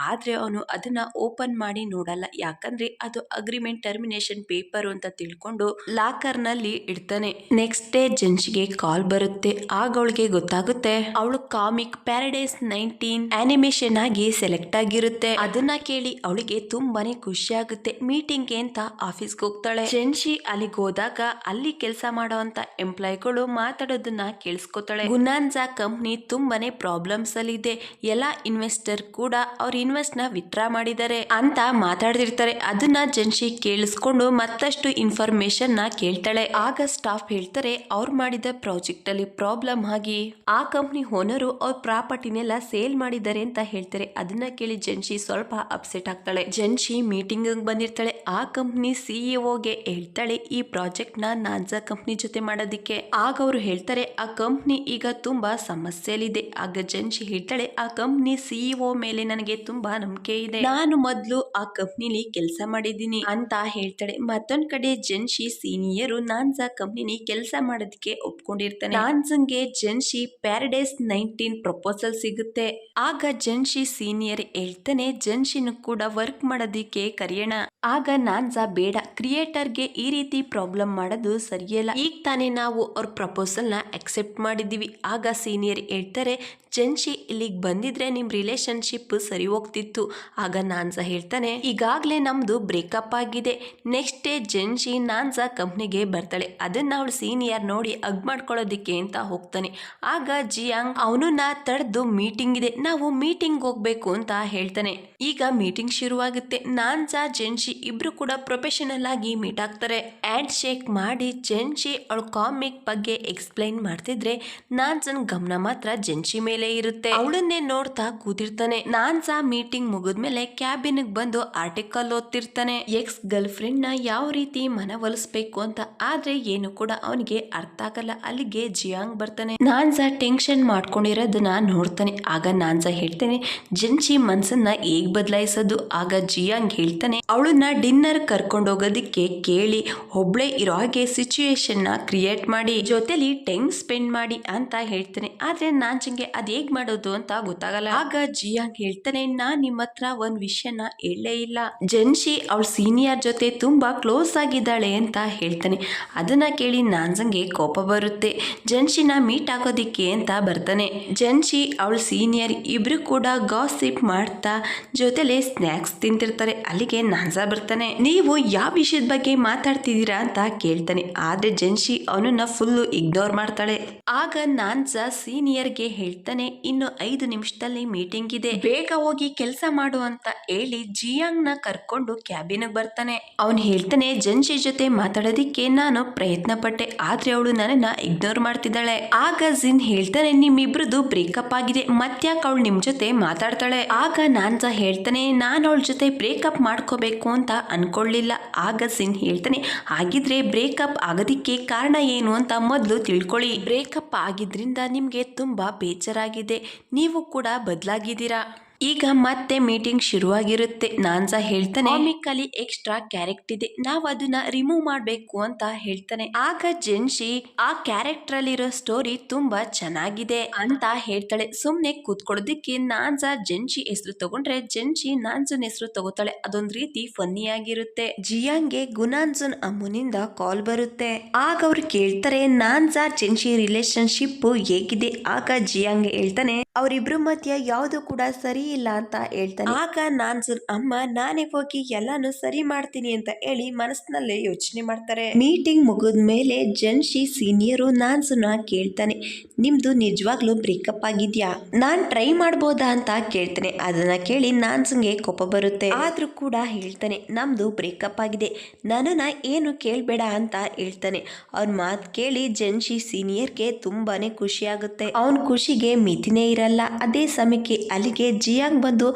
ಆದ್ರೆ ಅವನು ಅದನ್ನ ಓಪನ್ ಮಾಡಿ ನೋಡಲ್ಲ, ಯಾಕಂದ್ರೆ ಅದು ಅಗ್ರಿಮೆಂಟ್ ಟರ್ಮಿನೇಷನ್ ಪೇಪರ್ ಅಂತ ತಿಳ್ಕೊಂಡು ಲಾಕರ್ ನಲ್ಲಿ ಇಡ್ತಾನೆ. ನೆಕ್ಸ್ಟ್ ಡೇ ಜೆನ್ಶಿಗೆ ಕಾಲ್ ಬರುತ್ತೆ. ಆಗ ಅವಳಿಗೆ ಗೊತ್ತಾಗುತ್ತೆ ಅವಳು ಕಾಮಿಕ್ ಪ್ಯಾರಡೈಸ್ 19 ಆನಿಮೇಷನ್ ಆಗಿ ಸೆಲೆಕ್ಟ್ ಆಗಿರುತ್ತೆ. ಅದನ್ನ ಕೇಳಿ ಅವಳಿಗೆ ತುಂಬಾನೇ ಖುಷಿ ಆಗುತ್ತೆ. ಮೀಟಿಂಗ್ ಅಂತ ಆಫೀಸ್ಗೆ ಹೋಗ್ತಾಳೆ. ಜೆನ್ಶಿ ಅಲ್ಲಿಗೆ ಹೋದಾಗ ಅಲ್ಲಿ ಕೆಲಸ ಮಾಡುವಂತ ಎಂಪ್ಲಾಯ್ಗಳು ಮಾತಾಡೋದನ್ನ ಕೇಳಿಸ್ಕೊತಾಳೆ. ಗುನಾನ್ಸಾ ಕಂಪ್ನಿ ತುಂಬಾನೇ ಪ್ರಾಬ್ಲಮ್ಸ್ ಅಲ್ಲಿ ಇದೆ, ಎಲ್ಲಾ ಇನ್ವೆಸ್ಟರ್ ಕೂಡ ಅವ್ರ ಇನ್ವೆಸ್ಟ್ ನ ವಿತ್ಡ್ರಾ ಮಾಡಿದ್ದಾರೆ ಅಂತ ಮಾತಾಡ್ತಿರ್ತಾರೆ. ಅದನ್ನ ಜೆನ್ಶಿ ಕೇಳಿಸ್ಕೊಂಡು ಮತ್ತಷ್ಟು ಇನ್ಫಾರ್ಮೇಶನ್ ನ ಕೇಳ್ತಾಳೆ. ಆಗ ಸ್ಟಾಫ್ ಹೇಳ್ತಾರೆ, ಅವ್ರು ಮಾಡಿದ ಪ್ರಾಜೆಕ್ಟ್ ಅಲ್ಲಿ ಪ್ರಾಬ್ಲಮ್ ಆಗಿ ಆ ಕಂಪ್ನಿ ಓನರು ಅವ್ರ ಪ್ರಾಪರ್ಟಿನೆಲ್ಲ ಸೇಲ್ ಮಾಡಿದ್ದಾರೆ ಅಂತ ಹೇಳ್ತಾರೆ. ಅದನ್ನ ಕೇಳಿ ಜೆನ್ಶಿ ಸ್ವಲ್ಪ ಅಪ್ಸೆಟ್ ಆಗ್ತಾಳೆ. ಜೆನ್ಶಿ ಮೀಟಿಂಗ್ ಬಂದಿರ್ತಾಳೆ. ಆ ಕಂಪ್ನಿ ಸಿಇಒಗೆ ಹೇಳ್ತಾಳೆ ಈ ಪ್ರಾಜೆಕ್ಟ್ ನ ನಾನ್ಸಾ ಕಂಪ್ನಿ ಜೊತೆ ಮಾಡೋದಿಕ್ಕೆ. ಆಗ ಅವರು ಹೇಳ್ತಾರೆ, ಆ ಕಂಪ್ನಿ ಈಗ ತುಂಬಾ ಸಮಸ್ಯೆಯಲ್ಲಿದೆ. ಆಗ ಜೆನ್ಶಿ ಹೇಳ್ತಾಳೆ, ಆ ಕಂಪ್ನಿ ಸಿಇಒ ಮೇಲೆ ನನಗೆ ತುಂಬಾ ನಂಬಿಕೆ ಇದೆ, ನಾನು ಮೊದಲು ಆ ಕಂಪ್ನಿಲಿ ಕೆಲಸ ಮಾಡಿದ್ದೀನಿ ಅಂತ ಹೇಳ್ತಾಳೆ. ಮತ್ತೊಂದ್ ಕಡೆ ಜೆನ್ಶಿ ಸೀನಿಯರು ನಾನ್ಸಾ ಕಂಪ್ನಿನಿ ಕೆಲಸ ಮಾಡೋದಕ್ಕೆ ಒಪ್ಕೊಂಡಿರ್ತಾನೆ. ನಾನ್ಸನ್ಗೆ ಜೆನ್ಶಿ ಪ್ಯಾರಡೈಸ್ 19 ಪ್ರಪೋಸಲ್ ಸಿಗುತ್ತೆ. ಆಗ ಜೆನ್ಶಿ ಸೀನಿಯರ್ ಹೇಳ್ತಾನೆ, ಜೆನ್ಶಿನ ಕೂಡ ವರ್ಕ್ ಮಾಡೋದಿಕ್ಕೆ ಕರೆಯೋಣ. ಆಗ ನಾನ್ಸಾ ಬೇಡ, ಕ್ರಿಯೇಟರ್ಗೆ ಈ ರೀತಿ ಪ್ರಾಬ್ಲಮ್ ಮಾಡೋದು ಸರಿಯಲ್ಲ, ಈಗ ತಾನೇ ನಾವು ಅವ್ರ ಪ್ರಪೋಸಲ್ ನ ಅಕ್ಸೆಪ್ಟ್ ಮಾಡಿದೀವಿ. ಆಗ ಸೀನಿಯರ್ ಹೇಳ್ತಾರೆ, ಜೆನ್ಶಿ ಇಲ್ಲಿಗೆ ಬಂದಿದ್ರೆ ನಿಮ್ ರಿಲೇಶನ್ಶಿಪ್ ಸರಿ ಹೋಗ್ತಿತ್ತು. ಆಗ ನಾನ್ಸಾ ಹೇಳ್ತಾನೆ, ಈಗಾಗ್ಲೇ ನಮ್ದು ಬ್ರೇಕಪ್ ಆಗಿದೆ. ನೆಕ್ಸ್ಟ್ ಡೇ ಜೆನ್ಶಿ ನಾನ್ಸಾ ಕಂಪ್ನಿಗೆ ಬರ್ತಾಳೆ. ಅದನ್ನ ಅವಳು ಸೀನಿಯರ್ ನೋಡಿ ಅಗ್ ಮಾಡ್ಕೊಳ್ಳೋದಿಕ್ಕೆ ಅಂತ ಹೋಗ್ತಾನೆ. ಆಗ ಜಿಯಾಂಗ್ ಅವನನ್ನ ತಡೆದು ಮೀಟಿಂಗ್ ಇದೆ, ನಾವು ಮೀಟಿಂಗ್ ಹೋಗ್ಬೇಕು ಅಂತ ಹೇಳ್ತಾನೆ. ಈಗ ಮೀಟಿಂಗ್ ಶುರುವಾಗುತ್ತೆ. ನಾನ್ಸಾ ಜೆನ್ಶಿ ಇಬ್ರು ಕೂಡ ಪ್ರೊಫೆಷನಲ್ ಆಗಿ ಮೀಟ್ ಆಗ್ತಾರೆ. ಹ್ಯಾಂಡ್ ಶೇಕ್ ಮಾಡಿ ಜೆನ್ಶಿ ಅವಳ ಕಾಮಿಕ್ ಬಗ್ಗೆ ಎಕ್ಸ್ಪ್ಲೈನ್ ಮಾಡ್ತಿದ್ರೆ ನಾನ್ಸನ್ ಗಮನ ಮಾತ್ರ ಜೆನ್ಶಿ ಮೇಲೆ ಇರುತ್ತೆ. ಅವಳನ್ನೇ ನೋಡ್ತಾ ಕೂತಿರ್ತಾನೆ. ನಾನ್ಸಾ ಮೀಟಿಂಗ್ ಮುಗಿದ್ಮೇಲೆ ಕ್ಯಾಬಿನ್ ಬಂದು ಆರ್ಟಿಕಲ್ ಓದ್ತಿರ್ತಾನೆ. ಎಕ್ಸ್ ಗರ್ಲ್ ಫ್ರೆಂಡ್ ನ ಯಾವ ರೀತಿ ಮನವೊಲಿಸ್ಬೇಕು ಅಂತ. ಆದ್ರೆ ಏನು ಕೂಡ ಅವನಿಗೆ ಅರ್ಥ ಆಗಲ್ಲ. ಅಲ್ಲಿಗೆ ಜಿಯಾಂಗ್ ಬರ್ತಾನೆ. ನಾನ್ಸಾ ಟೆನ್ಷನ್ ಮಾಡ್ಕೊಂಡಿರೋದನ್ನ ನೋಡ್ತಾನೆ. ಆಗ ನಾನ್ಸಾ ಹೇಳ್ತಾನೆ, ಜೆನ್ಶಿ ಮನ್ಸನ್ನ ಹೇಗ್ ಬದಲಾಯಿಸೋದು? ಆಗ ಜಿಯಾಂಗ್ ಹೇಳ್ತಾನೆ, ಅವಳನ್ನ ಡಿನ್ನರ್ ಕರ್ಕೊಂಡು ಹೋಗೋದಿಕ್ಕೆ ಕೇಳಿ, ಒಬ್ಳೆ ಇರೋ ಹಾಗೆ ಸಿಚುಯೇಷನ್ ನ ಕ್ರಿಯೇಟ್ ಮಾಡಿ, ಜೊತೆಲಿ ಟೈಮ್ ಸ್ಪೆಂಡ್ ಮಾಡಿ ಅಂತ ಹೇಳ್ತಾನೆ. ಆದ್ರೆ ನಾನ್ಸನ್ಗೆ ಅದ್ ಹೇಗ್ ಮಾಡೋದು ಅಂತ ಗೊತ್ತಾಗಲ್ಲ. ಆಗ ಜಿಯಾಂಗ್ ಹೇಳ್ತಾನೆ, ನಾನ್ ನಿಮ್ಮ ಹತ್ರ ಒಂದ್ ವಿಷಯನ ಹೇಳಲೇ ಇಲ್ಲ, ಜೆನ್ಶಿ ಅವಳ ಸೀನಿಯರ್ ಜೊತೆ ತುಂಬಾ ಕ್ಲೋಸ್ ಆಗಿದ್ದಾಳೆ ಅಂತ ಹೇಳ್ತಾನೆ. ಅದನ್ನ ಕೇಳಿ ನಾನ್ಸನ್ಗೆ ಕೋಪ ಬರುತ್ತೆ. ಜೆನ್ಶಿನ ಮೀಟ್ ಆಗೋದಿಕ್ಕೆ ಅಂತ ಬರ್ತಾನೆ. ಜೆನ್ಶಿ ಅವಳ ಸೀನಿಯರ್ ಇಬ್ರು ಕೂಡ ಗಾಸಿಪ್ ಮಾಡ್ತಾ ಜೊತೆಲೆ ಸ್ನ್ಯಾಕ್ಸ್ ತಿಂತಿರ್ತಾರೆ. ಅಲ್ಲಿಗೆ ನಾನ್ಸಾ ಬರ್ತಾನೆ. ನೀವು ಯಾವ ವಿಷಯದ ಬಗ್ಗೆ ಮಾತಾಡ್ತಿದ್ದೀರಾ ಅಂತ ಕೇಳ್ತಾನೆ. ಆದ್ರೆ ಜೆನ್ಶಿ ಅವನನ್ನ ಫುಲ್ ಇಗ್ನೋರ್ ಮಾಡ್ತಾಳೆ. ಆಗ ನಾನ್ಸಾ ಸೀನಿಯರ್ಗೆ ಹೇಳ್ತಾನೆ, ಇನ್ನು 5 ನಿಮಿಷದಲ್ಲಿ ಮೀಟಿಂಗ್ ಇದೆ, ಬೇಗ ಹೋಗಿ ಕೆಲಸ ಮಾಡು ಅಂತ ಹೇಳಿ ಜಿಯಾಂಗ್ ನ ಕರ್ಕೊಂಡು ಕ್ಯಾಬಿನ್ ಬರ್ತಾನೆ. ಅವನ್ ಹೇಳ್ತಾನೆ, ಜೆನ್ಶಿ ಜೊತೆ ಮಾತಾಡೋದಿಕ್ಕೆ ನಾನು ಪ್ರಯತ್ನ ಪಟ್ಟೆ, ಆದ್ರೆ ಅವಳು ನನ್ನನ್ನ ಇಗ್ನೋರ್ ಮಾಡ್ತಿದ್ದಾಳೆ. ಆಗ ಜಿನ್ ಹೇಳ್ತಾನೆ, ನಿಮ್ಮಿಬ್ರದ್ದು ಬ್ರೇಕಪ್ ಆಗಿದೆ, ಮತ್ತ್ಯಾಕ್ ಅವಳು ನಿಮ್ ಜೊತೆ ಮಾತಾಡ್ತಾಳೆ? ಆಗ ನಾನ್ಸಾ ಹೇಳ್ತಾನೆ, ನಾನು ಅವಳ ಜೊತೆ ಬ್ರೇಕಪ್ ಮಾಡ್ಕೋಬೇಕು ಅಂತ ಅನ್ಕೊಳ್ಳಿಲ್ಲ. ಆಗ ಜಿನ್ ಹೇಳ್ತಾನೆ, ಹಾಗಿದ್ರೆ ಬ್ರೇಕಪ್ ಆಗೋದಿಕ್ಕೆ ಕಾರಣ ಏನು ಅಂತ ಮೊದಲು ತಿಳ್ಕೊಳ್ಳಿ. ಬ್ರೇಕಪ್ ಆಗಿದ್ರಿಂದ ನಿಮ್ಗೆ ತುಂಬಾ ಬೇಜಾರಾಗಿದೆ, ನೀವು ಕೂಡ ಬದಲಾಗಿದ್ದೀರಾ. ಈಗ ಮತ್ತೆ ಮೀಟಿಂಗ್ ಶುರುವಾಗಿರುತ್ತೆ. ನಾನ್ಸಾ ಹೇಳ್ತಾನೆ, ಕಾಮಿಕಲಿ ಎಕ್ಸ್ಟ್ರಾ ಕ್ಯಾರೆಕ್ಟ್ ಇದೆ, ನಾವು ಅದನ್ನ ರಿಮೂವ್ ಮಾಡಬೇಕು ಅಂತ ಹೇಳ್ತಾನೆ. ಆಗ ಜೆನ್ಶಿ, ಆ ಕ್ಯಾರೆಕ್ಟರ್ ಅಲ್ಲಿರೋ ಸ್ಟೋರಿ ತುಂಬಾ ಚೆನ್ನಾಗಿದೆ ಅಂತ ಹೇಳ್ತಾಳೆ. ಸುಮ್ನೆ ಕೂತ್ಕೊಳ್ಳೋದಿಕ್ಕೆ ನಾನ್ಸಾ ಜೆನ್ಶಿ ಹೆಸರು ತಗೊಂಡ್ರೆ ಜೆನ್ಶಿ ನಾನ್ಸನ್ ಹೆಸರು ತಗೋತಾಳೆ. ಅದೊಂದ್ ರೀತಿ ಫನ್ನಿ ಆಗಿರುತ್ತೆ. ಜಿಯಾಂಗ್ಗೆ ಗುನಾನ್ಸನ್ ಅಮ್ಮನಿಂದ ಕಾಲ್ ಬರುತ್ತೆ. ಆಗ ಅವ್ರು ಕೇಳ್ತಾರೆ, ನಾನ್ಸಾ ಜೆನ್ಶಿ ರಿಲೇಶನ್ಶಿಪ್ ಹೇಗಿದೆ? ಆಗ ಜಿಯಾಂಗ್ ಹೇಳ್ತಾನೆ, ಅವರಿಬ್ರು ಮಧ್ಯ ಯಾವುದು ಕೂಡ ಸರಿ ಇಲ್ಲ ಅಂತ ಹೇಳ್ತಾನೆ. ಆಗ ನಾನ್ಸುನ್ ಅಮ್ಮ ನಾನೇ ಹೋಗಿ ಎಲ್ಲಾನು ಸರಿ ಮಾಡ್ತೀನಿ ಅಂತ ಹೇಳಿ ಮನಸ್ಸಿನಲ್ಲೇ ಯೋಚನೆ ಮಾಡ್ತಾರೆ. ಮೀಟಿಂಗ್ ಮುಗಿದ್ಮೇಲೆ ಜನ್ಶಿ ಸೀನಿಯರು ನಾನ್ಸುನ ಕೇಳ್ತಾನೆ, ನಿಮ್ದು ನಿಜವಾಗ್ಲೂ ಬ್ರೇಕಪ್ ಆಗಿದ್ಯಾ, ನಾನ್ ಟ್ರೈ ಮಾಡ್ಬೋದಾ ಅಂತ ಕೇಳ್ತಾನೆ. ಅದನ್ನ ಕೇಳಿ ನಾನ್ಸುನ್ಗೆ ಕೋಪ ಬರುತ್ತೆ. ಆದ್ರೂ ಕೂಡ ಹೇಳ್ತಾನೆ, ನಮ್ದು ಬ್ರೇಕಪ್ ಆಗಿದೆ, ನನ್ನನ್ನ ಏನು ಕೇಳ್ಬೇಡ ಅಂತ ಹೇಳ್ತಾನೆ. ಅವ್ನ ಮಾತು ಕೇಳಿ ಜನ್ಶಿ ಸೀನಿಯರ್ಗೆ ತುಂಬಾನೇ ಖುಷಿ ಆಗುತ್ತೆ. ಅವನ ಖುಷಿಗೆ ಮಿತಿನೇ ಇರಲ್ಲ. ಅದೇ ಸಮಯಕ್ಕೆ ಅಲ್ಲಿಗೆ ಜಿಯಾಂಗ್ ಬಂದು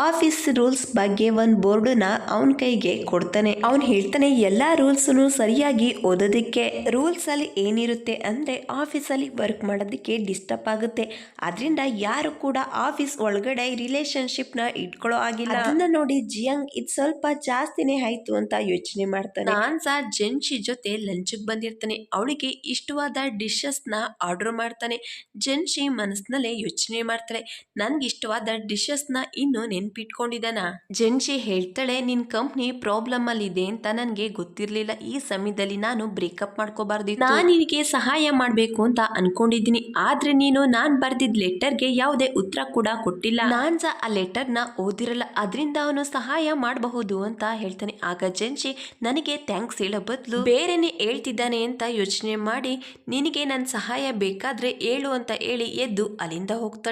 ಆಫೀಸ್ ರೂಲ್ಸ್ ಬಗ್ಗೆ ಒಂದು ಬೋರ್ಡನ್ನ ಅವನ ಕೈಗೆ ಕೊಡ್ತಾನೆ. ಅವನು ಹೇಳ್ತಾನೆ, ಎಲ್ಲಾ ರೂಲ್ಸ್ನು ಸರಿಯಾಗಿ ಓದೋದಕ್ಕೆ. ರೂಲ್ಸ್ ಅಲ್ಲಿ ಏನಿರುತ್ತೆ ಅಂದ್ರೆ ಆಫೀಸಲ್ಲಿ ವರ್ಕ್ ಮಾಡೋದಕ್ಕೆ ಡಿಸ್ಟರ್ಬ್ ಆಗುತ್ತೆ, ಅದರಿಂದ ಯಾರು ಕೂಡ ಆಫೀಸ್ ಒಳಗಡೆ ರಿಲೇಶನ್ಶಿಪ್ ನ ಇಟ್ಕೊಳ್ಳೋ ಆಗಿಲ್ಲ. ಅದನ್ನ ನೋಡಿ ಜಿಯಾಂಗ್ ಇದು ಸ್ವಲ್ಪ ಜಾಸ್ತಿನೇ ಆಯ್ತು ಅಂತ ಯೋಚನೆ ಮಾಡ್ತಾನೆ. ನಾನ್ಸಾ ಜೆನ್ಶಿ ಜೊತೆ ಲಂಚ್ಗೆ ಬಂದಿರ್ತಾನೆ. ಅವಳಿಗೆ ಇಷ್ಟವಾದ ಡಿಶಸ್ ನ ಆರ್ಡರ್ ಮಾಡ್ತಾನೆ. ಜೆನ್ಶಿ ಮನಸ್ಸಿನಲ್ಲೇ ಯೋಚನೆ ಮಾಡ್ತಾಳೆ, ನನ್ಗೆ ಇಷ್ಟವಾದ ಡಿಶಸ್ ನ ಇನ್ನು ನೆನ್ಪಿಟ್ಕೊಂಡಿದ್ದಾನ. ಜೆನ್ಶಿ ಹೇಳ್ತಾಳೆ, ನಿನ್ ಕಂಪ್ನಿ ಪ್ರಾಬ್ಲಮ್ ಅಲ್ಲಿ ಇದೆ ಅಂತ ನನ್ಗೆ ಗೊತ್ತಿರ್ಲಿಲ್ಲ. ಈ ಸಮಯದಲ್ಲಿ ನಾನು ಬ್ರೇಕಪ್ ಮಾಡ್ಕೋಬಾರ್ದಿತ್ತು. ನಾನು ನಿನಗೆ ಸಹಾಯ ಮಾಡ್ಬೇಕು ಅಂತ ಅನ್ಕೊಂಡಿದ್ದೀನಿ, ಆದ್ರೆ ನೀನು ನಾನ್ ಬರ್ದಿದ್ ಲೆಟರ್ಗೆ ಯಾವುದೇ ಉತ್ತರ ಕೂಡ ಕೊಟ್ಟಿಲ್ಲ. ನಾನ್ ಸಹ ಆ ಲೆಟರ್ ನ ಓದಿರಲ್ಲ, ಅದರಿಂದ ಅವನು ಸಹಾಯ ಮಾಡಬಹುದು ಅಂತ ಹೇಳ್ತಾನೆ. ಆಗ ಜೆನ್ಶಿ ನನಗೆ ಥ್ಯಾಂಕ್ಸ್ ಹೇಳೋ ಬದಲು ಬೇರೆನೆ ಹೇಳ್ತಿದ್ದಾನೆ ಅಂತ ಯೋಚನೆ ಮಾಡಿ, ನಿನಗೆ ನನ್ನ ಸಹಾಯ ಬೇಕಾದ್ರೆ ಹೇಳು ಅಂತ ಹೇಳಿ ಎದ್ದು ಅಲ್ಲಿಂದ ಹೋಗ್ತಾಳೆ.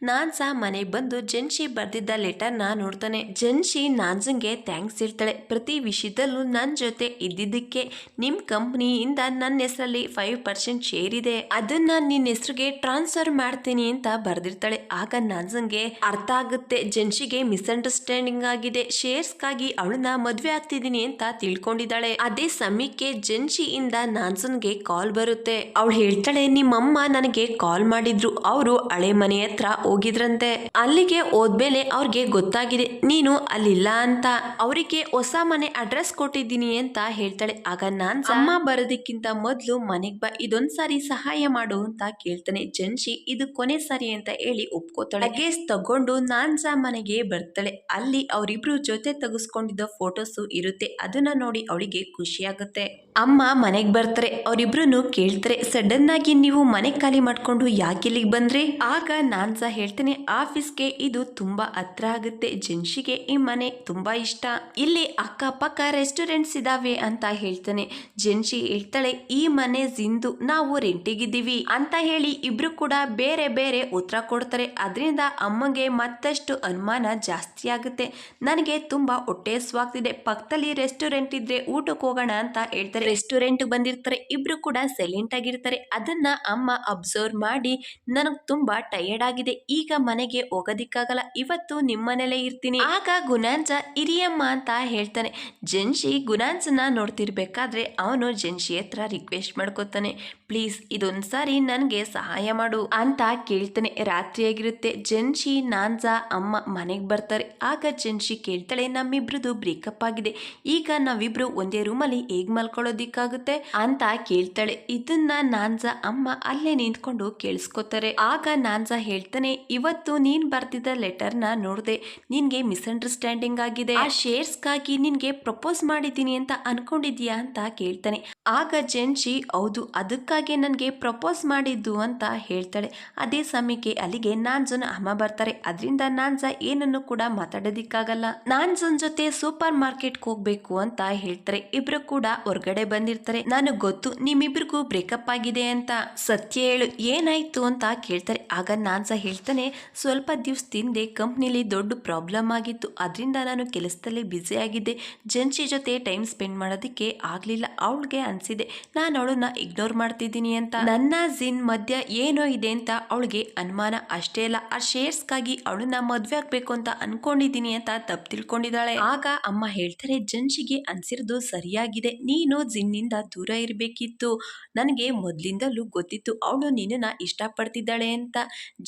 ನಾನ್ ಸಹ ಮನೆಗೆ ಬಂದು ಜೆನ್ಶಿ ಬರ್ದಿದ್ದ ಲೆಟರ್ ನ ನೋಡ್ತಾನೆ. ಜೆನ್ಶಿ ನಾನ್ಸುನ್ಗೆ ಥ್ಯಾಂಕ್ಸ್ ಹೇಳ್ತಾಳೆ, ಪ್ರತಿ ವಿಷಯದಲ್ಲೂ ನನ್ನ ಜೊತೆ ಇದ್ದಿದ್ದಕ್ಕೆ. ನಿಮ್ ಕಂಪ್ನಿಯಿಂದ ನನ್ನ ಹೆಸರಲ್ಲಿ 5% ಶೇರ್ ಇದೆ, ಅದನ್ನ ನಿನ್ನ ಹೆಸರಿಗೆ ಟ್ರಾನ್ಸ್ಫರ್ ಮಾಡ್ತೀನಿ ಅಂತ ಬರ್ದಿರ್ತಾಳೆ. ಆಗ ನಾನ್ಸುನ್ಗೆ ಅರ್ಥ ಆಗುತ್ತೆ, ಜೆನ್ಶಿಗೆ ಮಿಸ್ಅಂಡರ್ಸ್ಟ್ಯಾಂಡಿಂಗ್ ಆಗಿದೆ, ಶೇರ್ಸ್ಗಾಗಿ ಅವಳನ್ನ ಮದ್ವೆ ಆಗ್ತಿದ್ದೀನಿ ಅಂತ ತಿಳ್ಕೊಂಡಿದ್ದಾಳೆ. ಅದೇ ಸಮಯಕ್ಕೆ ಜೆನ್ಶಿ ಇಂದ ನಾನ್ಸುನ್ಗೆ ಕಾಲ್ ಬರುತ್ತೆ. ಅವಳು ಹೇಳ್ತಾಳೆ, ನಿಮ್ಮಮ್ಮ ನನಗೆ ಕಾಲ್ ಮಾಡಿದ್ರು, ಅವರು ಹಳೆ ಮನೆ ಹತ್ರ ಹೋಗಿದ್ರಂತೆ. ಅಲ್ಲಿಗೆ ಹೋದ್ಮೇಲೆ ಅವ್ರಿಗೆ ಗೊತ್ತಾಗಿದೆ ನೀನು ಅಲ್ಲಿಲ್ಲ ಅಂತ, ಅವರಿಗೆ ಹೊಸ ಮನೆ ಅಡ್ರೆಸ್ ಕೊಟ್ಟಿದ್ದೀನಿ ಅಂತ ಹೇಳ್ತಾಳೆ. ಆಗ ನಾನ್ ಅಮ್ಮ ಬರೋದಕ್ಕಿಂತ ಮೊದ್ಲು ಮನೆಗ್ ಬಾ, ಇದೊಂದ್ಸಾರಿ ಸಹಾಯ ಮಾಡು ಅಂತ ಕೇಳ್ತಾನೆ. ಜೆನ್ಶಿ ಇದು ಕೊನೆ ಸಾರಿ ಅಂತ ಹೇಳಿ ಒಪ್ಕೋತಾಳೆ. ಲಗೇಜ್ ತಗೊಂಡು ನಾನ್ಸ ಮನೆಗೆ ಬರ್ತಾಳೆ. ಅಲ್ಲಿ ಅವರಿಬ್ರು ಜೊತೆ ತೆಗೆಸ್ಕೊಂಡಿದ್ದ ಫೋಟೋಸ್ ಇರುತ್ತೆ. ಅದನ್ನ ನೋಡಿ ಅವಳಿಗೆ ಖುಷಿ ಆಗುತ್ತೆ. ಅಮ್ಮ ಮನೆಗ್ ಬರ್ತಾರೆ. ಅವರಿಬ್ರು ಕೇಳ್ತಾರೆ, ಸಡನ್ ಆಗಿ ನೀವು ಮನೆ ಖಾಲಿ ಮಾಡ್ಕೊಂಡು ಯಾಕೆ ಇಲ್ಲಿಗೆ ಬಂದ್ರಿ? ಆಗ ನಾನ್ಸ ಹೇಳ್ತೇನೆ, ಆಫೀಸ್ಗೆ ಇದು ತುಂಬಾ ಹತ್ರ ಆಗುತ್ತೆ, ಜೆನ್ಶಿಗೆ ಈ ಮನೆ ತುಂಬಾ ಇಷ್ಟ, ಇಲ್ಲಿ ಅಕ್ಕಪಕ್ಕ ರೆಸ್ಟೋರೆಂಟ್ಸ್ ಇದಾವೆ ಅಂತ ಹೇಳ್ತಾನೆ. ಜೆನ್ಶಿ ಹೇಳ್ತಾಳೆ, ಈ ಮನೆ ಜಿಂದು, ನಾವು ರೆಂಟಿಗಿದ್ದೀವಿ ಅಂತ ಹೇಳಿ ಇಬ್ರು ಕೂಡ ಬೇರೆ ಬೇರೆ ಉತ್ತರ ಕೊಡ್ತಾರೆ. ಅದರಿಂದ ಅಮ್ಮಗೆ ಮತ್ತಷ್ಟು ಅನುಮಾನ ಜಾಸ್ತಿ ಆಗುತ್ತೆ. ನನಗೆ ತುಂಬಾ ಹೊಟ್ಟೆ ಹಸ್ವಾಗ್ತಿದೆ, ಪಕ್ಕದಲ್ಲಿ ರೆಸ್ಟೋರೆಂಟ್ ಇದ್ರೆ ಊಟಕ್ಕೆ ಹೋಗೋಣ ಅಂತ ಹೇಳ್ತಾರೆ. ರೆಸ್ಟೋರೆಂಟ್ ಬಂದಿರ್ತಾರೆ. ಇಬ್ರು ಕೂಡ ಸೈಲೆಂಟ್ ಆಗಿರ್ತಾರೆ. ಅದನ್ನ ಅಮ್ಮ ಅಬ್ಸರ್ವ್ ಮಾಡಿ, ನನಗ್ ತುಂಬಾ ಟಯರ್ಡ್ ಆಗಿದೆ, ಈಗ ಮನೆಗೆ ಹೋಗೋದಿಕ್ಕಾಗಲ್ಲ, ಇವತ್ತು ನಿಮ್ಮನೇಲೇ ಇರ್ತೀನಿ. ಆಗ ಗುನಾನ್ಸ ಇರಿಯಮ್ಮ ಅಂತ ಹೇಳ್ತಾನೆ. ಜೆನ್ಶಿ ಗುನಾನ್ಸನ ನೋಡ್ತಿರ್ಬೇಕಾದ್ರೆ ಅವನು ಜೆನ್ಶಿ ಹತ್ರ ರಿಕ್ವೆಸ್ಟ್ ಮಾಡ್ಕೋತಾನೆ, ಪ್ಲೀಸ್ ಇದೊಂದ್ಸಾರಿ ನನ್ಗೆ ಸಹಾಯ ಮಾಡು ಅಂತ ಕೇಳ್ತಾನೆ. ರಾತ್ರಿ ಆಗಿರುತ್ತೆ. ಜೆನ್ಶಿ ನಾನ್ಸ ಅಮ್ಮ ಮನೆಗೆ ಬರ್ತಾರೆ. ಆಗ ಜೆನ್ಶಿ ಕೇಳ್ತಾಳೆ, ನಮ್ಮಿಬ್ರದ್ದು ಬ್ರೇಕಪ್ ಆಗಿದೆ, ಈಗ ನಾವಿಬ್ರು ಒಂದೇ ರೂಮಲ್ಲಿ ಹೇಗ್ ಮಲ್ಕೊಳ್ಳೋದಿಕ್ಕಾಗುತ್ತೆ ಅಂತ ಕೇಳ್ತಾಳೆ. ಇದನ್ನ ನಾನ್ಸ ಅಮ್ಮ ಅಲ್ಲೇ ನಿಂತ್ಕೊಂಡು ಕೇಳಿಸ್ಕೊತಾರೆ. ಆಗ ನಾನ್ಸ ಹೇಳ್ತಾನೆ, ಇವತ್ತು ನೀನ್ ಬರ್ತಿದ್ದ ಲೆಟರ್ ನ ನೋಡ್ದೆ, ನಿನ್ಗೆ ಮಿಸ್ಅಂಡರ್ಸ್ಟ್ಯಾಂಡಿಂಗ್ ಆಗಿದೆ, ಆ ಶೇರ್ಸ್ಗಾಗಿ ನಿನ್ಗೆ ಪ್ರಪೋಸ್ ಮಾಡಿದ್ದೀನಿ ಅಂತ ಅನ್ಕೊಂಡಿದ್ಯಾ ಅಂತ ಕೇಳ್ತಾನೆ. ಆಗ ಜೆನ್ಶಿ ಹೌದು, ಅದಕ್ಕಾಗಿ ನನ್ಗೆ ಪ್ರಪೋಸ್ ಮಾಡಿದ್ದು ಅಂತ ಹೇಳ್ತಾಳೆ. ಅದೇ ಸಮಯಕ್ಕೆ ಅಲ್ಲಿಗೆ ನಾನ್ಸುನ್ ಅಮ್ಮ ಬರ್ತಾರೆ. ಅದರಿಂದ ನಾನ್ಸ ಏನನ್ನು ಕೂಡ ಮಾತಾಡೋದಿಕ್ಕಾಗಲ್ಲ. ನಾನ್ಸುನ್ ಜೊತೆ ಸೂಪರ್ ಮಾರ್ಕೆಟ್ ಹೋಗ್ಬೇಕು ಅಂತ ಹೇಳ್ತಾರೆ. ಇಬ್ರು ಕೂಡ ಹೊರಗಡೆ ಬಂದಿರ್ತಾರೆ. ನನಗ್ ಗೊತ್ತು ನಿಮ್ಮಿಬ್ರಿಗೂ ಬ್ರೇಕಪ್ ಆಗಿದೆ ಅಂತ, ಸತ್ಯ ಹೇಳು ಏನಾಯ್ತು ಅಂತ ಕೇಳ್ತಾರೆ. ಆಗ ನಾನ್ಸ ಹೇಳ್ತಾನೆ, ಸ್ವಲ್ಪ ದಿವಸದಿಂದ ಕಂಪ್ನಿಲಿ ದೊಡ್ಡ ಪ್ರಾಬ್ಲಮ್ ಆಗಿತ್ತು, ಅದರಿಂದ ನಾನು ಕೆಲಸದಲ್ಲಿ ಬ್ಯುಸಿ ಆಗಿದ್ದೆ, ಜೆನ್ಶಿ ಜೊತೆ ಟೈಮ್ ಸ್ಪೆಂಡ್ ಮಾಡೋದಕ್ಕೆ ಆಗ್ಲಿಲ್ಲ. ಅವಳಿಗೆ ಅನ್ಸಿದೆ ನಾನು ಅವಳನ್ನ ಇಗ್ನೋರ್ ಮಾಡ್ತಿದ್ದೀನಿ ಅಂತ. ನನ್ನ ಜಿನ್ ಮಧ್ಯ ಏನೋ ಇದೆ ಅಂತ ಅವಳಿಗೆ ಅನುಮಾನ. ಅಷ್ಟೇ ಅಲ್ಲ, ಆ ಶೇರ್ಸ್ಗಾಗಿ ಅವಳನ್ನ ಮದ್ವೆ ಆಗ್ಬೇಕು ಅಂತ ಅನ್ಕೊಂಡಿದ್ದೀನಿ ಅಂತ ತಪ್ಪು ತಿಳ್ಕೊಂಡಿದ್ದಾಳೆ. ಆಗ ಅಮ್ಮ ಹೇಳ್ತಾರೆ, ಜೆನ್ಶಿಗೆ ಅನ್ಸಿರೋದು ಸರಿಯಾಗಿದೆ, ನೀನು ಜಿನ್ನಿಂದ ದೂರ ಇರಬೇಕಿತ್ತು, ನನಗೆ ಮೊದ್ಲಿಂದಲೂ ಗೊತ್ತಿತ್ತು ಅವಳು ನಿನ್ನನ್ನ ಇಷ್ಟಪಡ್ತಿದ್ದಾಳೆ ಅಂತ.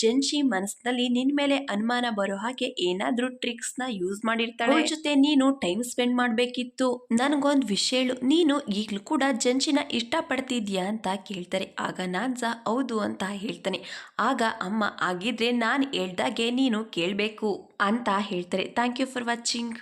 ಜೆನ್ಶಿ ಮನಸ್ಸಿನಲ್ಲಿ ನಿನ್ ಮೇಲೆ ಅನುಮಾನ ಬರೋ ಹಾಗೆ ಏನಾದ್ರೂ ಟ್ರಿಕ್ಸ್ ನ ಯೂಸ್ ಮಾಡಿರ್ತಾಳೆ. ಅವಳ ಜೊತೆ ನೀನು ಟೈಮ್ ಸ್ಪೆಂಡ್ ಮಾಡ್ಬೇಕಿತ್ತು. ನನಗೊಂದು ವಿಷಯ ಹೇಳು, ನೀನು ಈಗ್ಲೂ ಕೂಡ ಜೆನ್ಶಿನ ಇಷ್ಟಪಡ್ತಿದ್ಯಾ ಅಂತ ಕೇಳ್ತಾರೆ. ಆಗ ನಾನ್ಸ ಹೌದು ಅಂತ ಹೇಳ್ತಾನೆ. ಆಗ ಅಮ್ಮ, ಆಗಿದ್ರೆ ನಾನು ಹೇಳ್ದಾಗೆ ನೀನು ಕೇಳಬೇಕು ಅಂತ ಹೇಳ್ತಾರೆ. Thank you for watching.